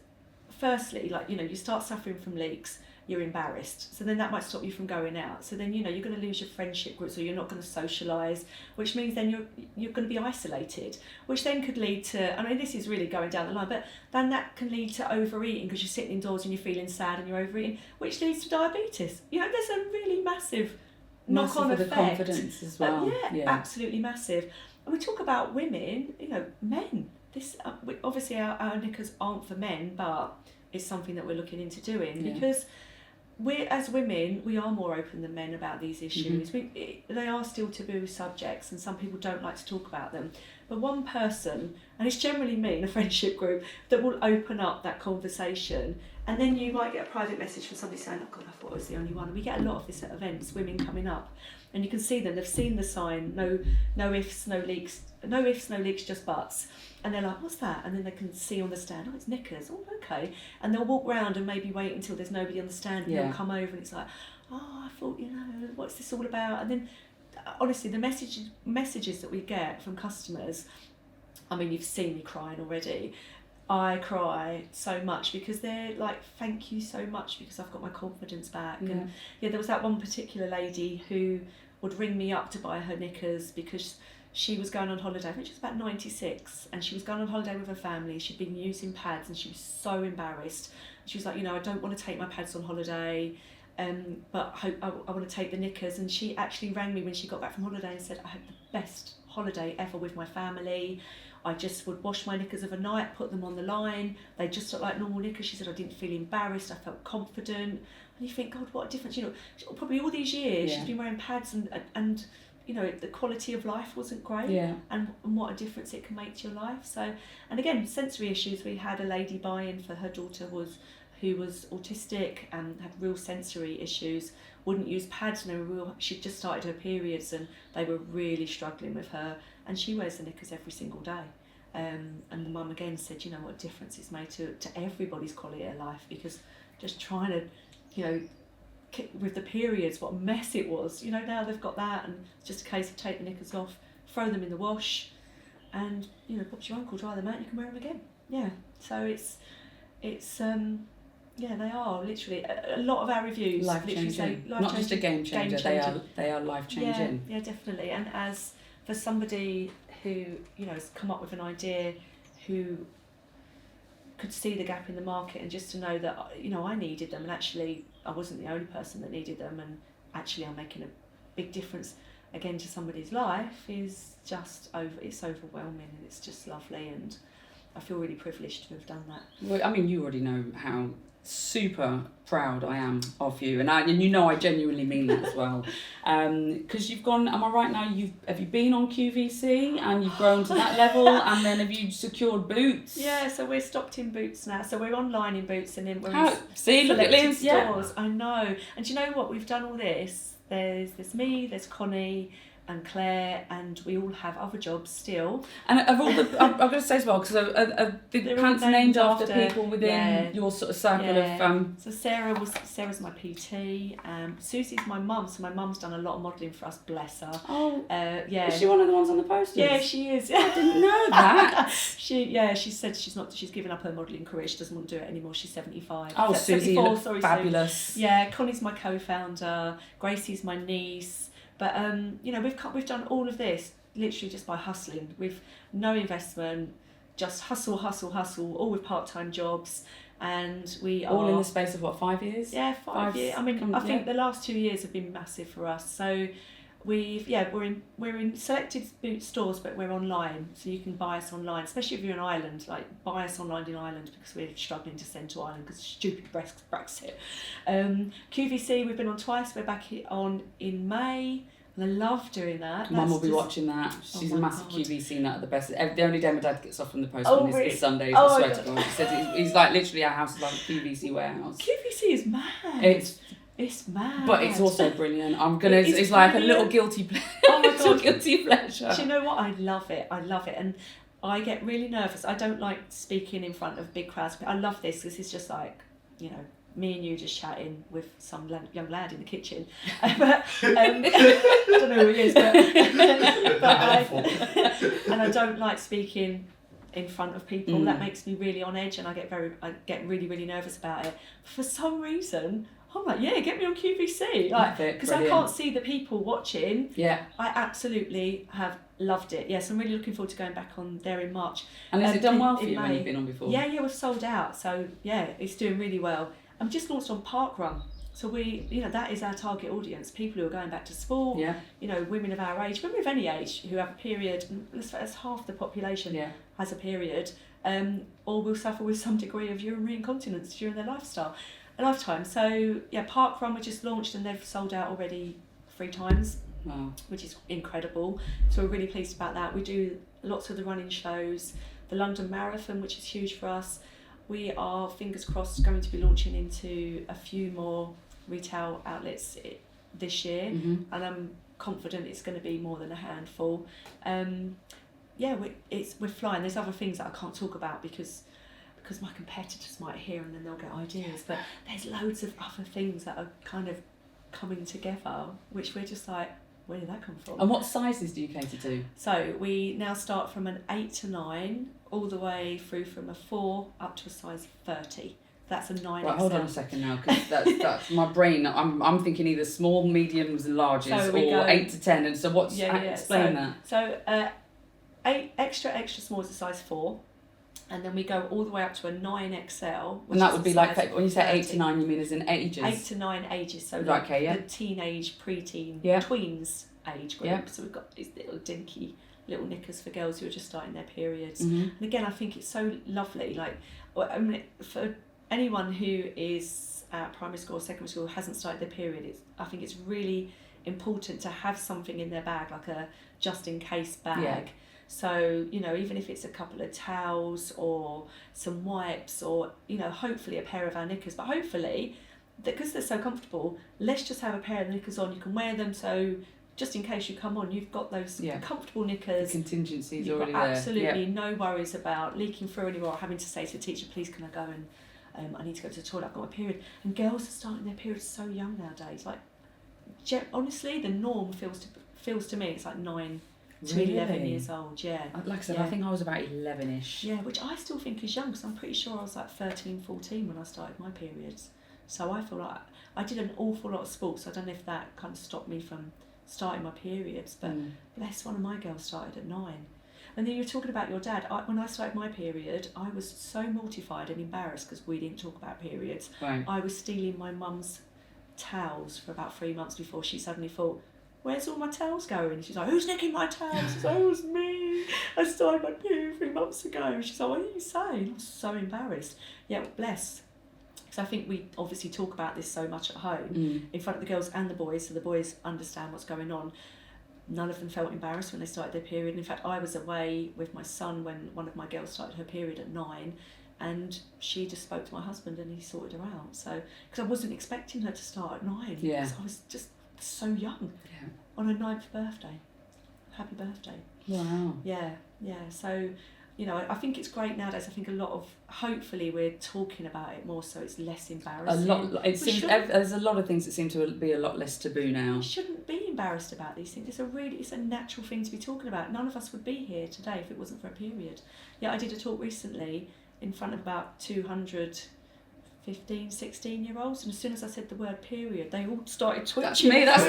firstly, you start suffering from leaks. You're embarrassed, so then that might stop you from going out. So then you're going to lose your friendship group, so you're not going to socialise, which means then you're going to be isolated, which then could lead to, this is really going down the line, but then that can lead to overeating because you're sitting indoors and you're feeling sad and you're overeating, which leads to diabetes. There's a really massive knock-on effect. Massive for the confidence as well. Absolutely massive. And we talk about women, men. This obviously our knickers aren't for men, but it's something that we're looking into doing because as women, we are more open than men about these issues. They are still taboo subjects, and some people don't like to talk about them. But one person, and it's generally me in a friendship group, that will open up that conversation. And then you might get a private message from somebody saying, oh God, I thought I was the only one. And we get a lot of this at events, women coming up. And you can see them, they've seen the sign, no ifs, no leaks, just butts. And they're like, what's that? And then they can see on the stand, oh, it's knickers. Oh, okay. And they'll walk round and maybe wait until there's nobody on the stand, and they'll come over and it's like, oh, I thought, what's this all about? And then, honestly, the messages that we get from customers, you've seen me crying already. I cry so much because they're like, thank you so much because I've got my confidence back. And there was that one particular lady who would ring me up to buy her knickers because she was going on holiday. I think she was about 96, and she was going on holiday with her family. She'd been using pads and she was so embarrassed. She was like, I don't want to take my pads on holiday, but I want to take the knickers. And she actually rang me when she got back from holiday and said, I had the best holiday ever with my family. I just would wash my knickers overnight, put them on the line. They just looked like normal knickers. She said, I didn't feel embarrassed. I felt confident. And you think, God, what a difference. Probably all these years she's been wearing pads and the quality of life wasn't great, and what a difference it can make to your life. So, and again, sensory issues. We had a lady buy-in for her daughter who was autistic and had real sensory issues, wouldn't use pads, and she'd just started her periods and they were really struggling with her, and she wears the knickers every single day. And the mum again said, what a difference it's made to everybody's quality of life, because just trying to, with the periods, what a mess it was. Now they've got that, and it's just a case of take the knickers off, throw them in the wash, and Bob's your uncle, dry them out, you can wear them again. So it's they are literally a lot of our reviews life changing, not just a game changer. They are life changing. Yeah, definitely. And as for somebody who has come up with an idea, who could see the gap in the market, and just to know that I needed them, and actually I wasn't the only person that needed them, and actually I'm making a big difference again to somebody's life, is just it's overwhelming, and it's just lovely, and I feel really privileged to have done that. Well, you already know how super proud I am of you, and I genuinely mean that as well, because you've gone, am I right now, have you been on QVC and you've grown to that level, and then have you secured Boots? So we're stocked in Boots now, so we're online in Boots, and then we're look at Liz, stores. I know. And do you know what, we've done all this, there's me, there's Connie, and Claire, and we all have other jobs still. And of all the, I'm going to say as well, because the pants named after people within your sort of circle of. So Sarah's my PT. Susie's my mum. So my mum's done a lot of modelling for us. Bless her. Oh. Yeah. Is she one of the ones on the posters? Yeah, she is. I didn't know that. She said she's given up her modelling career. She doesn't want to do it anymore. She's 75. Oh, Susie, you look fabulous. Sue. Yeah, Connie's my co-founder. Gracie's my niece. But we've done all of this literally just by hustling, with no investment, just hustle, all with part-time jobs, and we are all in the space of 5 years? Yeah, 5 years. I mean, I think the last 2 years have been massive for us. So we're in selected stores, but we're online, so you can buy us online, especially if you're in Ireland. Like, buy us online in Ireland, because we're struggling to send to Ireland because of stupid Brexit. QVC, we've been on twice. We're back on in May, and I love doing that. Mum will be watching that. She's a massive QVC nut at the best. The only day my dad gets off from the post is Sundays. I swear to God. He said he's like, literally, our house is like a QVC warehouse. QVC is mad. It's mad. But it's also brilliant. It's like a little guilty pleasure. Oh my God. Guilty pleasure. Do you know what? I love it. And I get really nervous. I don't like speaking in front of big crowds. But I love this. This is just like, me and you just chatting with some young lad in the kitchen. But I don't know who he is, but I don't like speaking in front of people. That makes me really on edge, and I get really, really nervous about it. For some reason, I'm like, get me on QVC, because I can't see the people watching. Yeah, I absolutely have loved it. Yes, I'm really looking forward to going back on there in March. And has it done well for you when you've been on before? Yeah, we've sold out. So it's doing really well. I'm just launched on Parkrun. So that is our target audience, people who are going back to sport, women of our age, women of any age who have a period, that's half the population has a period, or will suffer with some degree of urinary incontinence during their lifetime. So Parkrun, we just launched and they've sold out already 3 times, which is incredible. So we're really pleased about that. We do lots of the running shows, the London Marathon, which is huge for us. We are, fingers crossed, going to be launching into a few more retail outlets this year, and I'm confident it's going to be more than a handful. We're flying. There's other things that I can't talk about because my competitors might hear and then they'll get ideas, but there's loads of other things that are kind of coming together, which we're just like, where did that come from? And what sizes do you cater to? So we now start from an 8 to 9, all the way through from a 4 up to a size 30. That's a 9. Right, hold on a second now, because that's my brain. I'm thinking either small, mediums, and larges, or 8 to 10. And so what's explain that? So 8 extra small is a size 4. And then we go all the way up to a 9XL. And that would be like, when you say 8 to 9, you mean as in ages? 8 to 9 ages. So the teenage, pre-teen, tweens age group. Yeah. So we've got these little dinky little knickers for girls who are just starting their periods. And again, I think it's so lovely. Like, for anyone who is at primary school or secondary school who hasn't started their period, I think it's really important to have something in their bag, like a just-in-case bag. Yeah. So, even if it's a couple of towels or some wipes or, hopefully a pair of our knickers. But hopefully, because they're so comfortable, let's just have a pair of knickers on. You can wear them, so just in case you come on, you've got those comfortable knickers. The contingency's you've already got there. Absolutely no worries about leaking through anymore, or having to say to the teacher, please can I go and I need to go to the toilet, I've got my period. And girls are starting their periods so young nowadays. Like, honestly, the norm feels to me it's like 9 to 11 years old, Like I said, I think I was about 11ish. Yeah, which I still think is young, because I'm pretty sure I was like 13, 14 when I started my periods. So I feel like I did an awful lot of sports. I don't know if that kind of stopped me from starting my periods, but bless, one of my girls started at 9. And then you're talking about your dad. When I started my period, I was so mortified and embarrassed because we didn't talk about periods. Right. I was stealing my mum's towels for about 3 months before she suddenly thought, where's all my towels going? She's like, who's nicking my towels? She's like, it was me. I started my period 3 months ago. She's like, what are you saying? I was so embarrassed. Yeah, bless. Because I think we obviously talk about this so much at home in front of the girls and the boys, so the boys understand what's going on. None of them felt embarrassed when they started their period. In fact, I was away with my son when one of my girls started her period at 9, and she just spoke to my husband and he sorted her out. So, because I wasn't expecting her to start at 9. Yeah. Because I was just so young on her 9th birthday. happy birthday. Wow. Yeah. So, you know, I think it's great nowadays. I think hopefully we're talking about it more, so it's less embarrassing. There's a lot of things that seem to be a lot less taboo now. We shouldn't be embarrassed about these things. It's a natural thing to be talking about. None of us would be here today if it wasn't for a period. Yeah, I did a talk recently in front of about 200 15, 16-year-olds, and as soon as I said the word period, they all started twitching. That's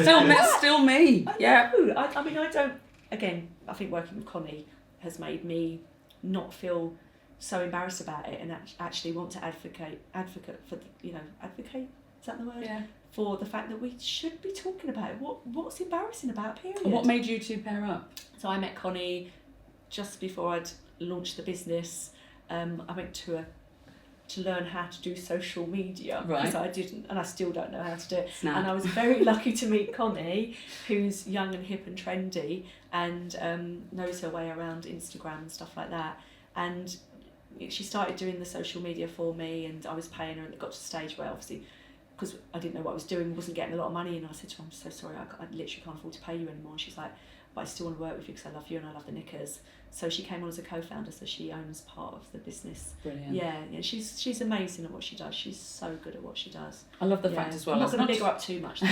still me. Yeah. I mean, I don't. Again, I think working with Connie has made me not feel so embarrassed about it, and actually want to advocate for advocate. Is that the word? Yeah. For the fact that we should be talking about it. What's embarrassing about period? And what made you two pair up? So I met Connie just before I'd launched the business. I went to learn how to do social media, because I didn't, and I still don't know how to do it. Snap. And I was very lucky to meet Connie, who's young and hip and trendy, and knows her way around Instagram and stuff like that. And she started doing the social media for me, and I was paying her, and it got to the stage where, obviously, because I didn't know what I was doing, wasn't getting a lot of money, and I said to her, I'm so sorry, I literally can't afford to pay you anymore. And she's like, but I still want to work with you because I love you and I love the knickers. So she came on as a co-founder, so she owns part of the business. Brilliant. Yeah, she's amazing at what she does. She's so good at what she does. I love the fact as well. I'm not going to big her up too much though.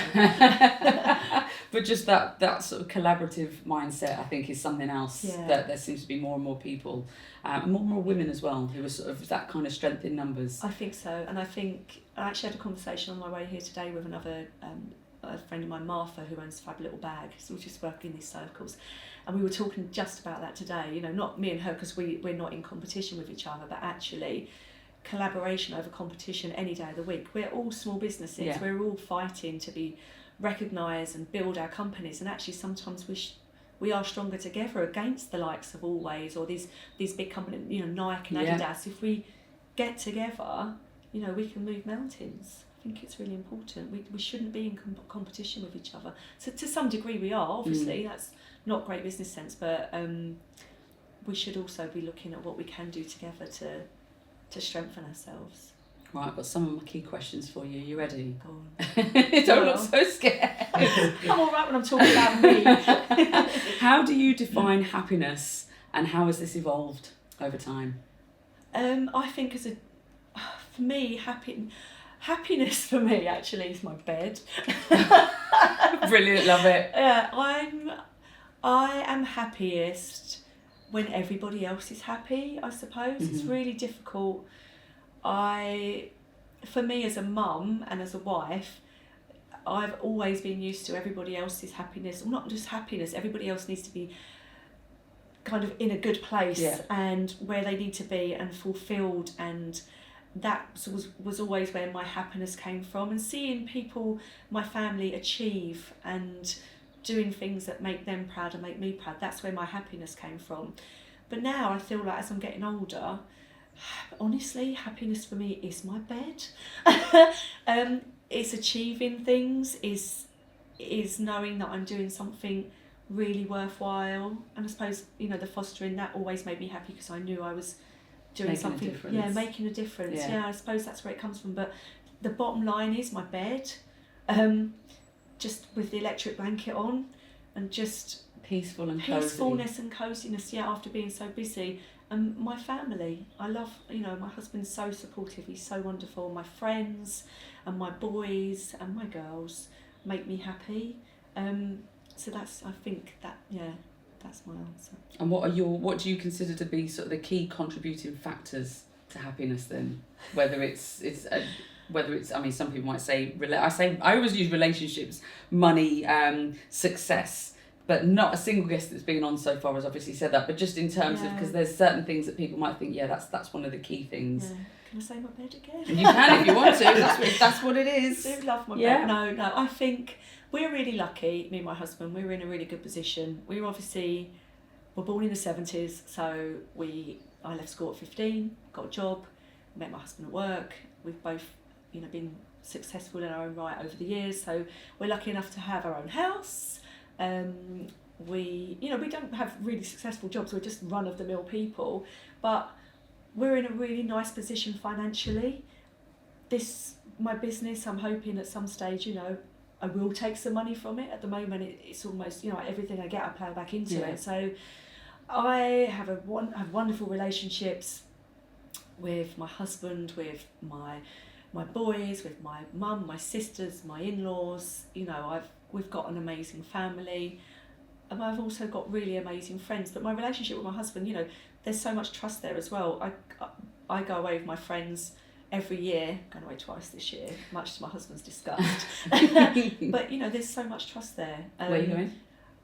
But just that sort of collaborative mindset, I think, is something else that there seems to be more and more people, more and more women as well, who are sort of that kind of strength in numbers. I think so, and I think I actually had a conversation on my way here today with another a friend of mine, Martha, who owns Fab Little Bag, so we just work in these circles, and we were talking just about that today. You know, not me and her, because we're not in competition with each other, but actually collaboration over competition any day of the week. We're all small businesses. Yeah. We're all fighting to be recognised and build our companies, and actually sometimes we are stronger together against the likes of Always or these big companies, you know, Nike and Adidas. If we get together, you know, we can move mountains. I think it's really important. We shouldn't be in competition with each other. So to some degree we are, obviously. That's not great business sense, but we should also be looking at what we can do together to strengthen ourselves. Right, I've got some of my key questions for you. You ready? Go on. Don't look so scared. I'm all right when I'm talking about me. How do you define happiness, and how has this evolved over time? I think for me, happiness for me actually is my bed. Brilliant, love it. I am happiest when everybody else is happy, I suppose. It's really difficult. For me as a mum and as a wife, I've always been used to everybody else's happiness. Well, not just happiness, everybody else needs to be kind of in a good place and where they need to be and fulfilled, and that was always where my happiness came from. And seeing people, my family, achieve and doing things that make them proud and make me proud, that's where my happiness came from. But now I feel like as I'm getting older, honestly, happiness for me is my bed. It's achieving things, is knowing that I'm doing something really worthwhile. And I suppose, you know, the fostering, that always made me happy because I knew I was doing something, making a difference. Yeah, I suppose that's where it comes from. But the bottom line is my bed, just with the electric blanket on, and just peacefulness and coziness. Yeah, after being so busy. And my family, I love, you know, my husband's so supportive. He's so wonderful. My friends and my boys and my girls make me happy. So that's my answer. And what do you consider to be sort of the key contributing factors to happiness then? Whether it's I mean, some people might say I always use relationships, money, success, but not a single guest that's been on so far has obviously said that. But just in terms of, because there's certain things that people might think, that's one of the key things. Yeah. Can I say my bed again? You can if you want to. That's what it is. I do love my bed. No, I think we're really lucky, me and my husband. We're in a really good position. We're born in the 70s, so I left school at 15, got a job, met my husband at work. We've both, you know, been successful in our own right over the years, so we're lucky enough to have our own house. We don't have really successful jobs. We're just run-of-the-mill people, but we're in a really nice position financially. My business, I'm hoping at some stage, you know, I will take some money from it. At the moment, it's almost, you know, everything I get, I plough back into it. So I have wonderful relationships with my husband, with my boys, with my mum, my sisters, my in-laws. You know, we've got an amazing family, and I've also got really amazing friends. But my relationship with my husband, you know, there's so much trust there as well. I go away with my friends every year, going away twice this year, much to my husband's disgust. But, you know, there's so much trust there. Where are you going?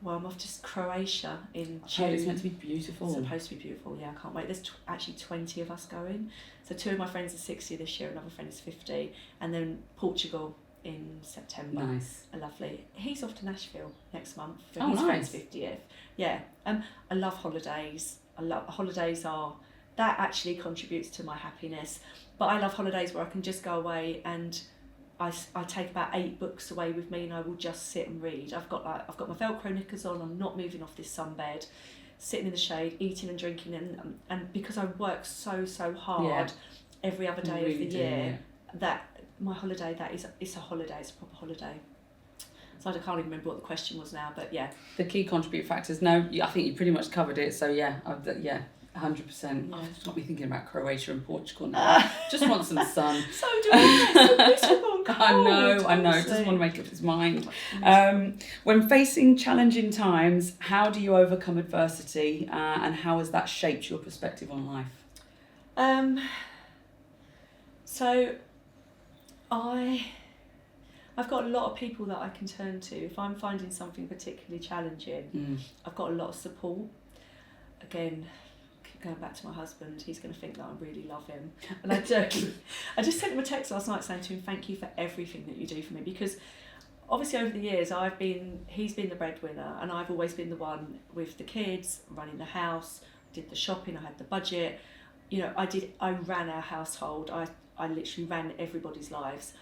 Well, I'm off to Croatia in June. Oh, it's meant to be beautiful. It's supposed to be beautiful, yeah, I can't wait. There's actually 20 of us going. So 2 of my friends are 60 this year, another friend is 50. And then Portugal in September. Nice. Lovely. He's off to Nashville next month for Oh, his nice. friend's 50th. Yeah. I love holidays. Holidays that actually contributes to my happiness. But I love holidays where I can just go away and I take about 8 books away with me, and I will just sit and read. I've got my Velcro knickers on. I'm not moving off this sunbed, sitting in the shade, eating and drinking, and because I work so hard every other day of the year, that my holiday, it's a holiday. It's a proper holiday. So I can't even remember what the question was now, but yeah. The key contributing factors. No, I think you pretty much covered it. So yeah, 100%. Oh, it's got me thinking about Croatia and Portugal now. Just want some sun. So do I. So miserable and cold. I know. Just want to make up his mind. When facing challenging times, how do you overcome adversity, and how has that shaped your perspective on life? So I've got a lot of people that I can turn to. If I'm finding something particularly challenging, I've got a lot of support. Again, going back to my husband, he's going to think that I really love him, and I do. I just sent him a text last night saying to him, thank you for everything that you do for me, because obviously over the years he's been the breadwinner, and I've always been the one with the kids, running the house, did the shopping, I had the budget, you know, I ran our household, I literally ran everybody's lives,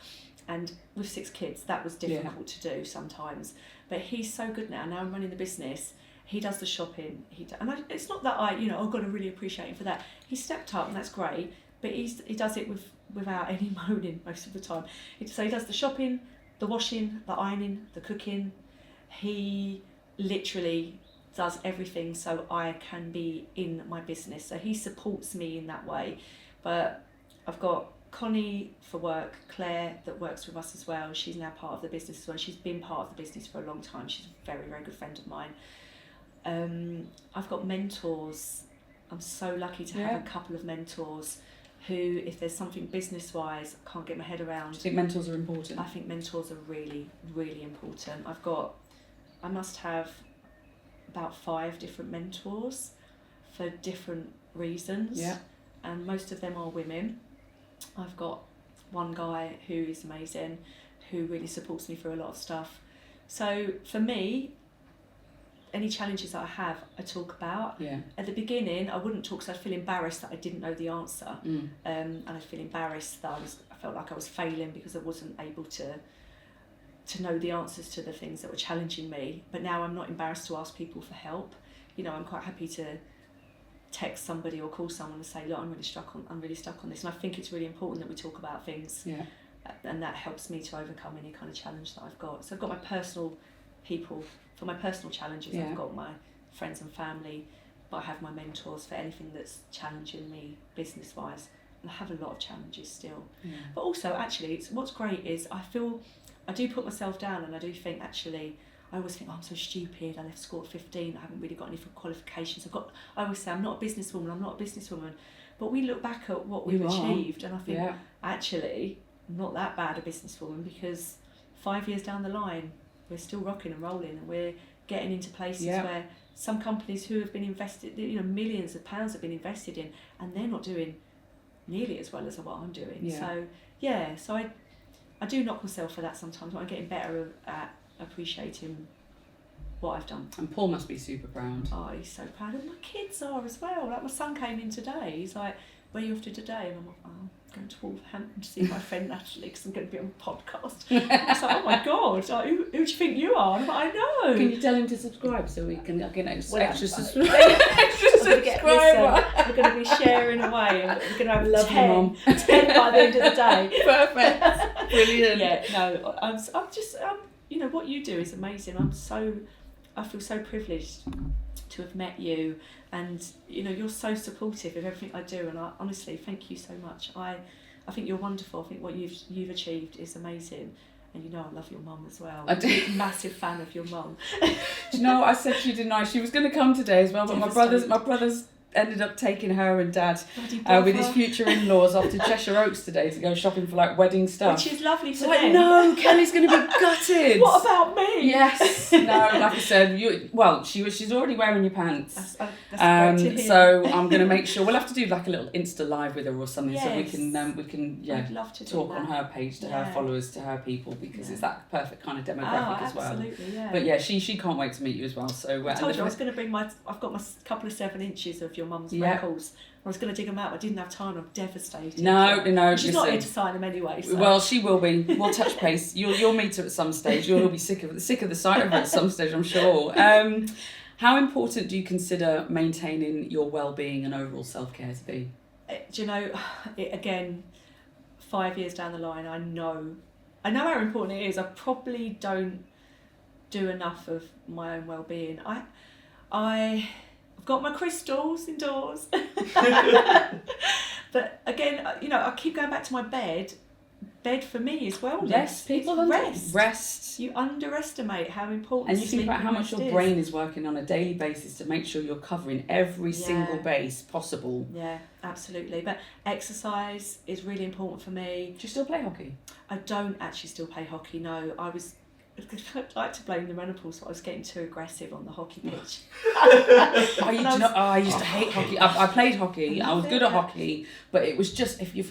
and with 6 kids that was difficult to do sometimes, but he's so good now I'm running the business. He does the shopping. It's not that I've got to really appreciate him for that. He stepped up, and that's great. But he does it without any moaning most of the time. So he does the shopping, the washing, the ironing, the cooking. He literally does everything so I can be in my business. So he supports me in that way. But I've got Connie for work, Claire that works with us as well. She's now part of the business as well. She's been part of the business for a long time. She's a very, very good friend of mine. I've got mentors. I'm so lucky to have a couple of mentors who, if there's something business-wise I can't get my head around. Do you think mentors are important? I think mentors are really, really important. I must have about 5 different mentors for different reasons. Yeah. And most of them are women. I've got one guy who is amazing, who really supports me through a lot of stuff. So for me, any challenges that I have, I talk about. Yeah. At the beginning, I wouldn't talk because I'd feel embarrassed that I didn't know the answer. And I'd feel embarrassed that I felt like I was failing because I wasn't able to know the answers to the things that were challenging me. But now I'm not embarrassed to ask people for help. You know, I'm quite happy to text somebody or call someone and say, look, I'm really stuck on this. And I think it's really important that we talk about things. Yeah. And that helps me to overcome any kind of challenge that I've got. So I've got my personal people. For my personal challenges, I've got my friends and family, but I have my mentors for anything that's challenging me business-wise. And I have a lot of challenges still. Yeah. But also, actually, what's great is I do put myself down, and I do think, actually, I always think, I'm so stupid, I left school at 15, I haven't really got any qualifications. I always say, I'm not a businesswoman. But we look back at what we've achieved, and I think, actually, I'm not that bad a businesswoman, because 5 years down the line, we're still rocking and rolling, and we're getting into places where some companies who have been invested, millions of pounds have been invested in, and they're not doing nearly as well as what I'm doing. Yeah. So I do knock myself for that sometimes, but I'm getting better at appreciating what I've done. And Paul must be super proud. Oh, he's so proud, and my kids are as well. Like, my son came in today, he's like, where are you off to today? And I'm like, I'm going to Wolverhampton to see my friend Natalie, because I'm going to be on a podcast. I was like, oh my God, like, who do you think you are? And I'm like, I know. Can you tell him to subscribe so we can get extra subscriber? We're going to be sharing away, and we're going to have 10 by the end of the day. Perfect. Brilliant. Yeah, no, I'm just, you know, what you do is amazing. I feel so privileged to have met you, and you know, you're so supportive of everything I do, and I honestly thank you so much. I think you're wonderful. I think what you've achieved is amazing. And you know I love your mum as well. I do. I'm a massive fan of your mum. Do you know what I said she didn't know? She was going to come today as well, but my brothers ended up taking her and Dad with his future in-laws off to Cheshire Oaks today to go shopping for like wedding stuff. Which is lovely for them. them. No, Kelly's going to be gutted. What about me? Yes. No, like I said, she's already wearing your pants. That's great to hear. So I'm going to make sure we'll have to do like a little Insta live with her or something, so we can I'd love to talk on her page to her followers, to her people, because it's that perfect kind of demographic as well. Absolutely, yeah. But yeah, she can't wait to meet you as well. So I told you I was going to bring I've got my couple of 7 inches of your mum's records. I was going to dig them out, but I didn't have time. I'm devastated. No. She's not here to sign them anyway. So. Well, she will be. We'll touch base. You'll meet her at some stage. You'll be sick of the sight of her at some stage, I'm sure. How important do you consider maintaining your well-being and overall self-care to be? Do you know, again, 5 years down the line, I know how important it is. I probably don't do enough of my own well-being. I've got my crystals indoors. But again, you know, I keep going back to my bed. Bed for me is wellness. Yes, people rest. You underestimate how important. And you think about how much your brain is working on a daily basis to make sure you're covering every single base possible. Yeah, absolutely. But exercise is really important for me. Do you still play hockey? I don't actually still play hockey. No, I'd like to blame the menopause, but I was getting too aggressive on the hockey pitch. I used to hate hockey. I played hockey. I was good at hockey, but it was just if your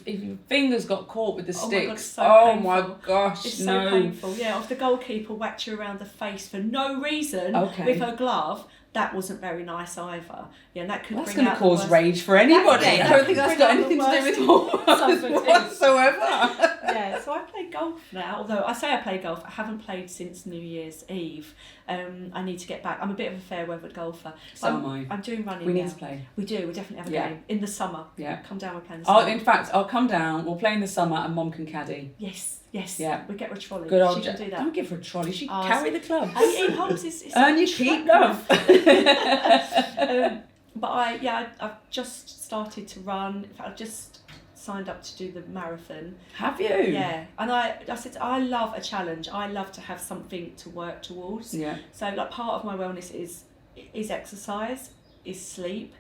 fingers got caught with the sticks. My gosh, it's so painful. Yeah, if the goalkeeper whacked you around the face for no reason with her glove, that wasn't very nice either. Yeah, and that's going to cause rage for anybody. I don't think that's got anything to do with hormones whatsoever. Yeah, so I play golf now. Although I say I play golf, I haven't played since New Year's Eve. I need to get back. I'm a bit of a fair weather golfer. So am I. I'm doing running. We need to play. We do. We definitely have a game in the summer. Yeah. Come down, we're playing the summer. In fact, I'll come down. We'll play in the summer, and Mum can caddy. Yes. Yeah. We get her a trolley. Good old. She can do that. Don't give her a trolley. She can carry the clubs. 18 holes is earn your keep, love. But I've just started to run. In fact, I've just signed up to do the marathon. Have you? Yeah, and I said I love a challenge. I love to have something to work towards. Yeah. So like part of my wellness is exercise, is sleep.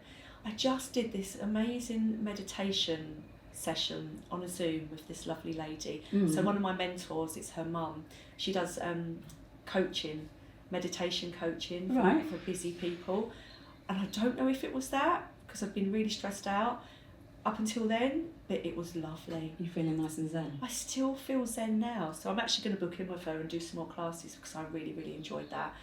I just did this amazing meditation session on a Zoom with this lovely lady. So one of my mentors, it's her mum. She does meditation coaching for busy people. And I don't know if it was that, because I've been really stressed out up until then, but it was lovely. You feeling nice and zen? I still feel zen now, so I'm actually going to book in with her and do some more classes, because I really, really enjoyed that.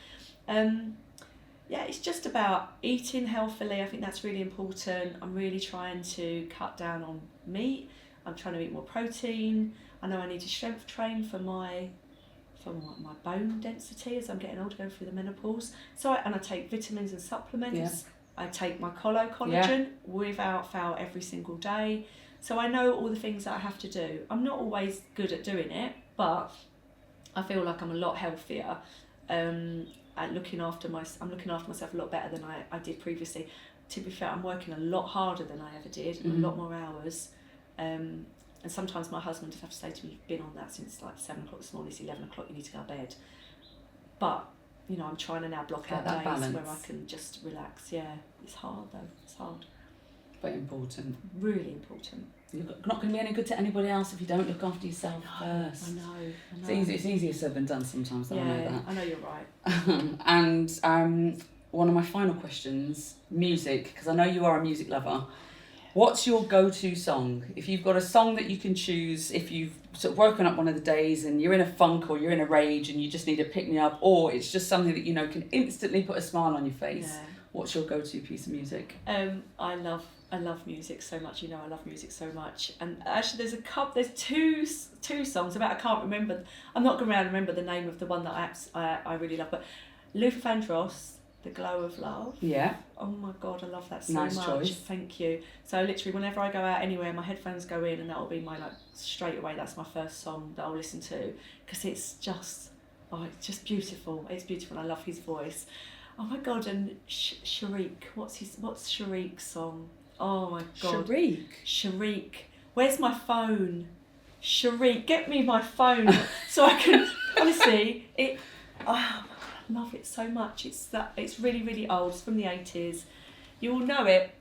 It's just about eating healthily. I think that's really important. I'm really trying to cut down on meat. I'm trying to eat more protein. I know I need to strength train for my bone density as I'm getting older, going through the menopause. I take vitamins and supplements. Yeah. I take my collagen without fail every single day. So I know all the things that I have to do. I'm not always good at doing it, but I feel like I'm a lot healthier. I'm looking after myself a lot better than I did previously. To be fair, I'm working a lot harder than I ever did, a lot more hours. And sometimes my husband would have to say to me, "You've been on that since like 7 o'clock this morning, it's 11 o'clock, you need to go to bed." But, you know, I'm trying to now block out days balance where I can just relax. Yeah, it's hard though, it's hard. But important. Really important. You're not going to be any good to anybody else if you don't look after yourself first. I know. It's easier said than done sometimes, though. Yeah, I know that. I know you're right. And one of my final questions, music, because I know you are a music lover. What's your go-to song? If you've got a song that you can choose, if you've sort of woken up one of the days and you're in a funk or you're in a rage and you just need to pick me up, or it's just something that, you know, can instantly put a smile on your face, what's your go-to piece of music? I love music so much. You know, I love music so much. And actually, there's two songs. I can't remember. I'm not going to remember the name of the one that I really love. But Luther Vandross, The Glow of Love. Yeah. Oh my God, I love that so nice much. Choice. Thank you. So literally, whenever I go out anywhere, my headphones go in, and that'll be my straight away. That's my first song that I'll listen to, because it's just Oh, it's just beautiful. It's beautiful. I love his voice. Oh my God! And Sharik, what's Sharik's song? Oh my God. Sharik. Where's my phone? Sharik, get me my phone so I can. Honestly, it. Oh my God, I love it so much. It's really, really old. It's from the 80s. You will know it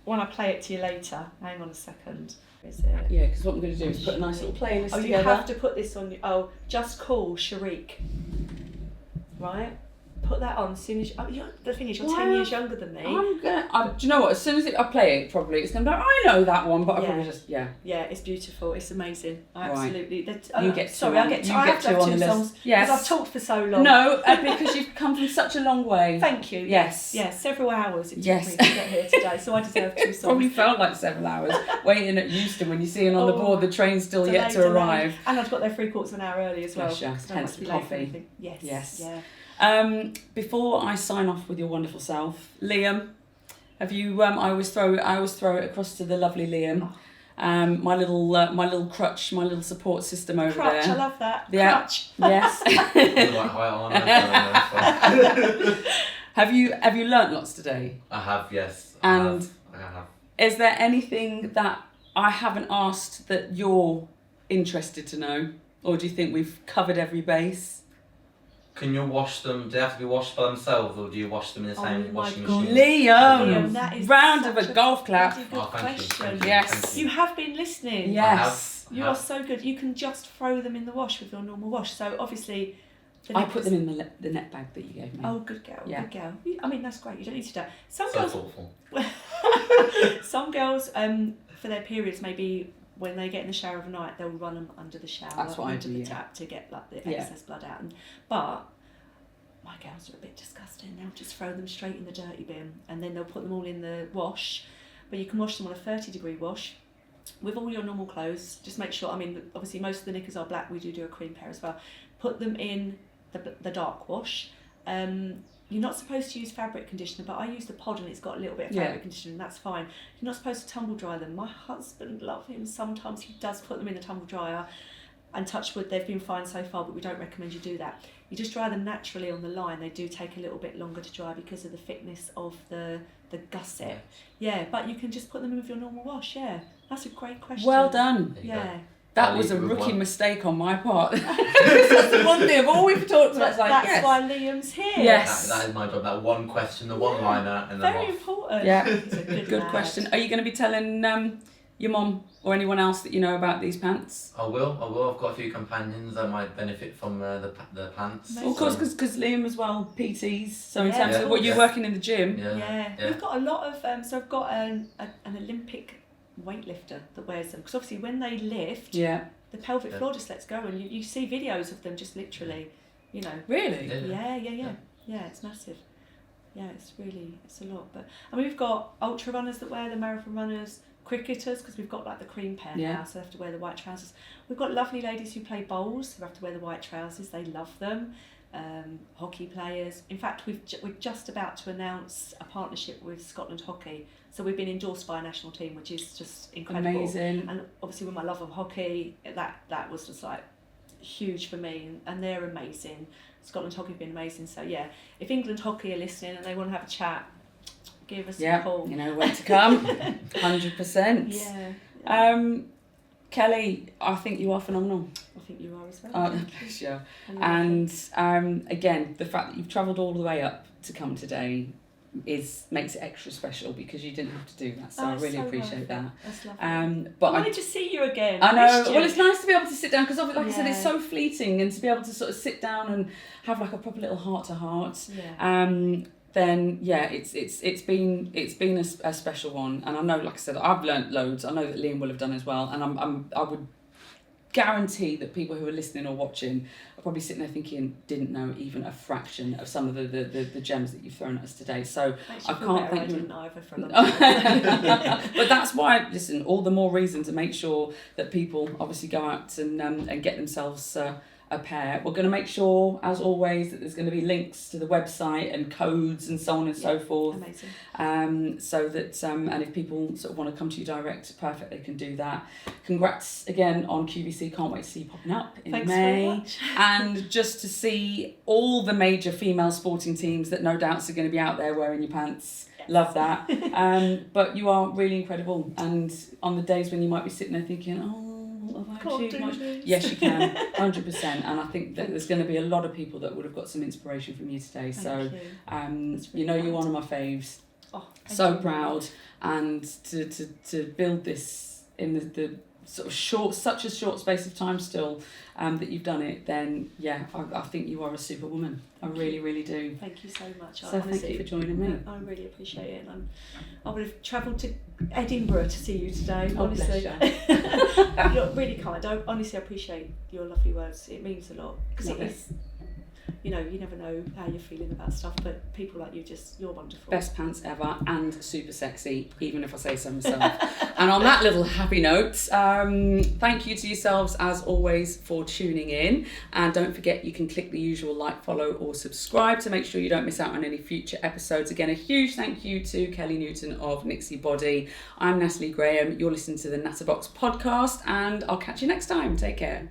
when I play it to you later. Hang on a second. Is it? Yeah, because what I'm going to do is put a nice little playlist together. You have to put this on. Just call Sharik. Right? Put that on as soon as the thing is, you're 10 years younger than me. Do you know what? As soon as I play it, probably it's going to be like, I know that one, but I probably just Yeah, it's beautiful. It's amazing. Absolutely. Right. I have to have two songs. Yes. Because I've talked for so long. No, because you've come from such a long way. Thank you. Yes. Yes. Several hours it took me to get here today, so I deserve 2 songs. Probably felt like several hours waiting at Euston when you're seeing on the board the train's still yet to arrive. And I've got there 3/4 of an hour early as well. Hence the coffee. Yes. Yeah. Before I sign off with your wonderful self, Liam, have you? I always throw it across to the lovely Liam. My little crutch, my little support system over there. I love that. Yeah. Crutch. Yes. Have you learnt lots today? I have, yes. And I have. Is there anything that I haven't asked that you're interested to know, or do you think we've covered every base? Can you wash them? Do they have to be washed by themselves, or do you wash them in the same washing machine? Liam, that is round of a golf clap. Good question. Yes. You have been listening. Yes. You are so good. You can just throw them in the wash with your normal wash. So obviously, I put them in the net bag that you gave me. Oh, good girl. Yeah. Good girl. I mean, that's great. You don't need to do that. Some girls, for their periods, maybe when they get in the shower overnight, they'll run them under the shower, under the tap to get like the excess blood out. But my girls are a bit disgusting. They'll just throw them straight in the dirty bin, and then they'll put them all in the wash. But you can wash them on a 30-degree wash with all your normal clothes. Just make sure. I mean, obviously most of the knickers are black. We do a cream pair as well. Put them in the dark wash. You're not supposed to use fabric conditioner, but I use the pod and it's got a little bit of fabric conditioner, and that's fine. You're not supposed to tumble dry them. My husband, love him, sometimes he does put them in the tumble dryer, and touch wood, they've been fine so far, but we don't recommend you do that. You just dry them naturally on the line. They do take a little bit longer to dry because of the thickness of the gusset. Yeah, but you can just put them in with your normal wash. Yeah, that's a great question. Well done. Yeah. That was a rookie mistake on my part. That's the one thing of all we've talked about. It's like, that's why Liam's here. Yes. That is my job. That one question, the one-liner, and very important. Yeah. He's a good question. Are you going to be telling your mum or anyone else that you know about these pants? I will. I've got a few companions that might benefit from the pants. Well, of course, because Liam as well, PTs. So in terms of what you're working in the gym. Yeah. We've got a lot of. So I've got an Olympic weightlifter that wears them, because obviously when they lift, the pelvic floor just lets go, and you see videos of them just literally, Really? Yeah, it's massive. Yeah, it's a lot. But I mean, we've got ultra runners that wear them, marathon runners, cricketers, because we've got like the cream pair now, so they have to wear the white trousers. We've got lovely ladies who play bowls who have to wear the white trousers. They love them. Hockey players. In fact, we're just about to announce a partnership with Scotland Hockey. So we've been endorsed by a national team, which is just incredible. Amazing. And obviously with my love of hockey, that was just like huge for me, and they're amazing. Scotland Hockey have been amazing. So yeah, if England Hockey are listening and they want to have a chat, give us a call. You know where to come. 100%. Yeah. Kelly, I think you are phenomenal. I think you are as well. Sure. And again, the fact that you've travelled all the way up to come today makes it extra special, because you didn't have to do that. So I really appreciate that. That's lovely. But I wanted to see you again. I know. Well, it's nice to be able to sit down, because, like I said, it's so fleeting, and to be able to sort of sit down and have like a proper little heart to heart. Then it's been a special one, and I know, like I said, I've learnt loads. I know that Liam will have done as well, and I would guarantee that people who are listening or watching are probably sitting there thinking, didn't know even a fraction of some of the gems that you've thrown at us today. So I can't think. I didn't either for a long time. But that's why, listen, all the more reason to make sure that people obviously go out and get themselves a pair. We're going to make sure, as always, that there's going to be links to the website and codes and so on and so forth. Amazing. So that, and if people sort of want to come to you direct, perfect, they can do that. Congrats again on QVC. Can't wait to see you popping up in Thanks May. very much. And just to see all the major female sporting teams that no doubts are going to be out there wearing your pants. Yes. Love that. But you are really incredible. And on the days when you might be sitting there thinking, have I achieved much? Yes, you can, 100%. And I think that there's going to be a lot of people that would have got some inspiration from you today. So, you know, you're one of my faves. Oh, so proud, and to build this in the sort of such a short space of time still, that you've done it, then yeah, I think you are a superwoman. I really, really do. Thank you so much. So thank you for joining me. I really appreciate it, and I would have travelled to Edinburgh to see you today. Oh, honestly, bless you're really kind. I appreciate your lovely words. It means a lot, because it is. You know, you never know how you're feeling about stuff, but people like you, you're wonderful. Best pants ever and super sexy, even if I say so myself. And on that little happy note, thank you to yourselves as always for tuning in. And don't forget, you can click the usual like, follow or subscribe to make sure you don't miss out on any future episodes. Again, a huge thank you to Kelly Newton of Nixi Body. I'm Natalie Graham. You're listening to the Nattabox podcast, and I'll catch you next time. Take care.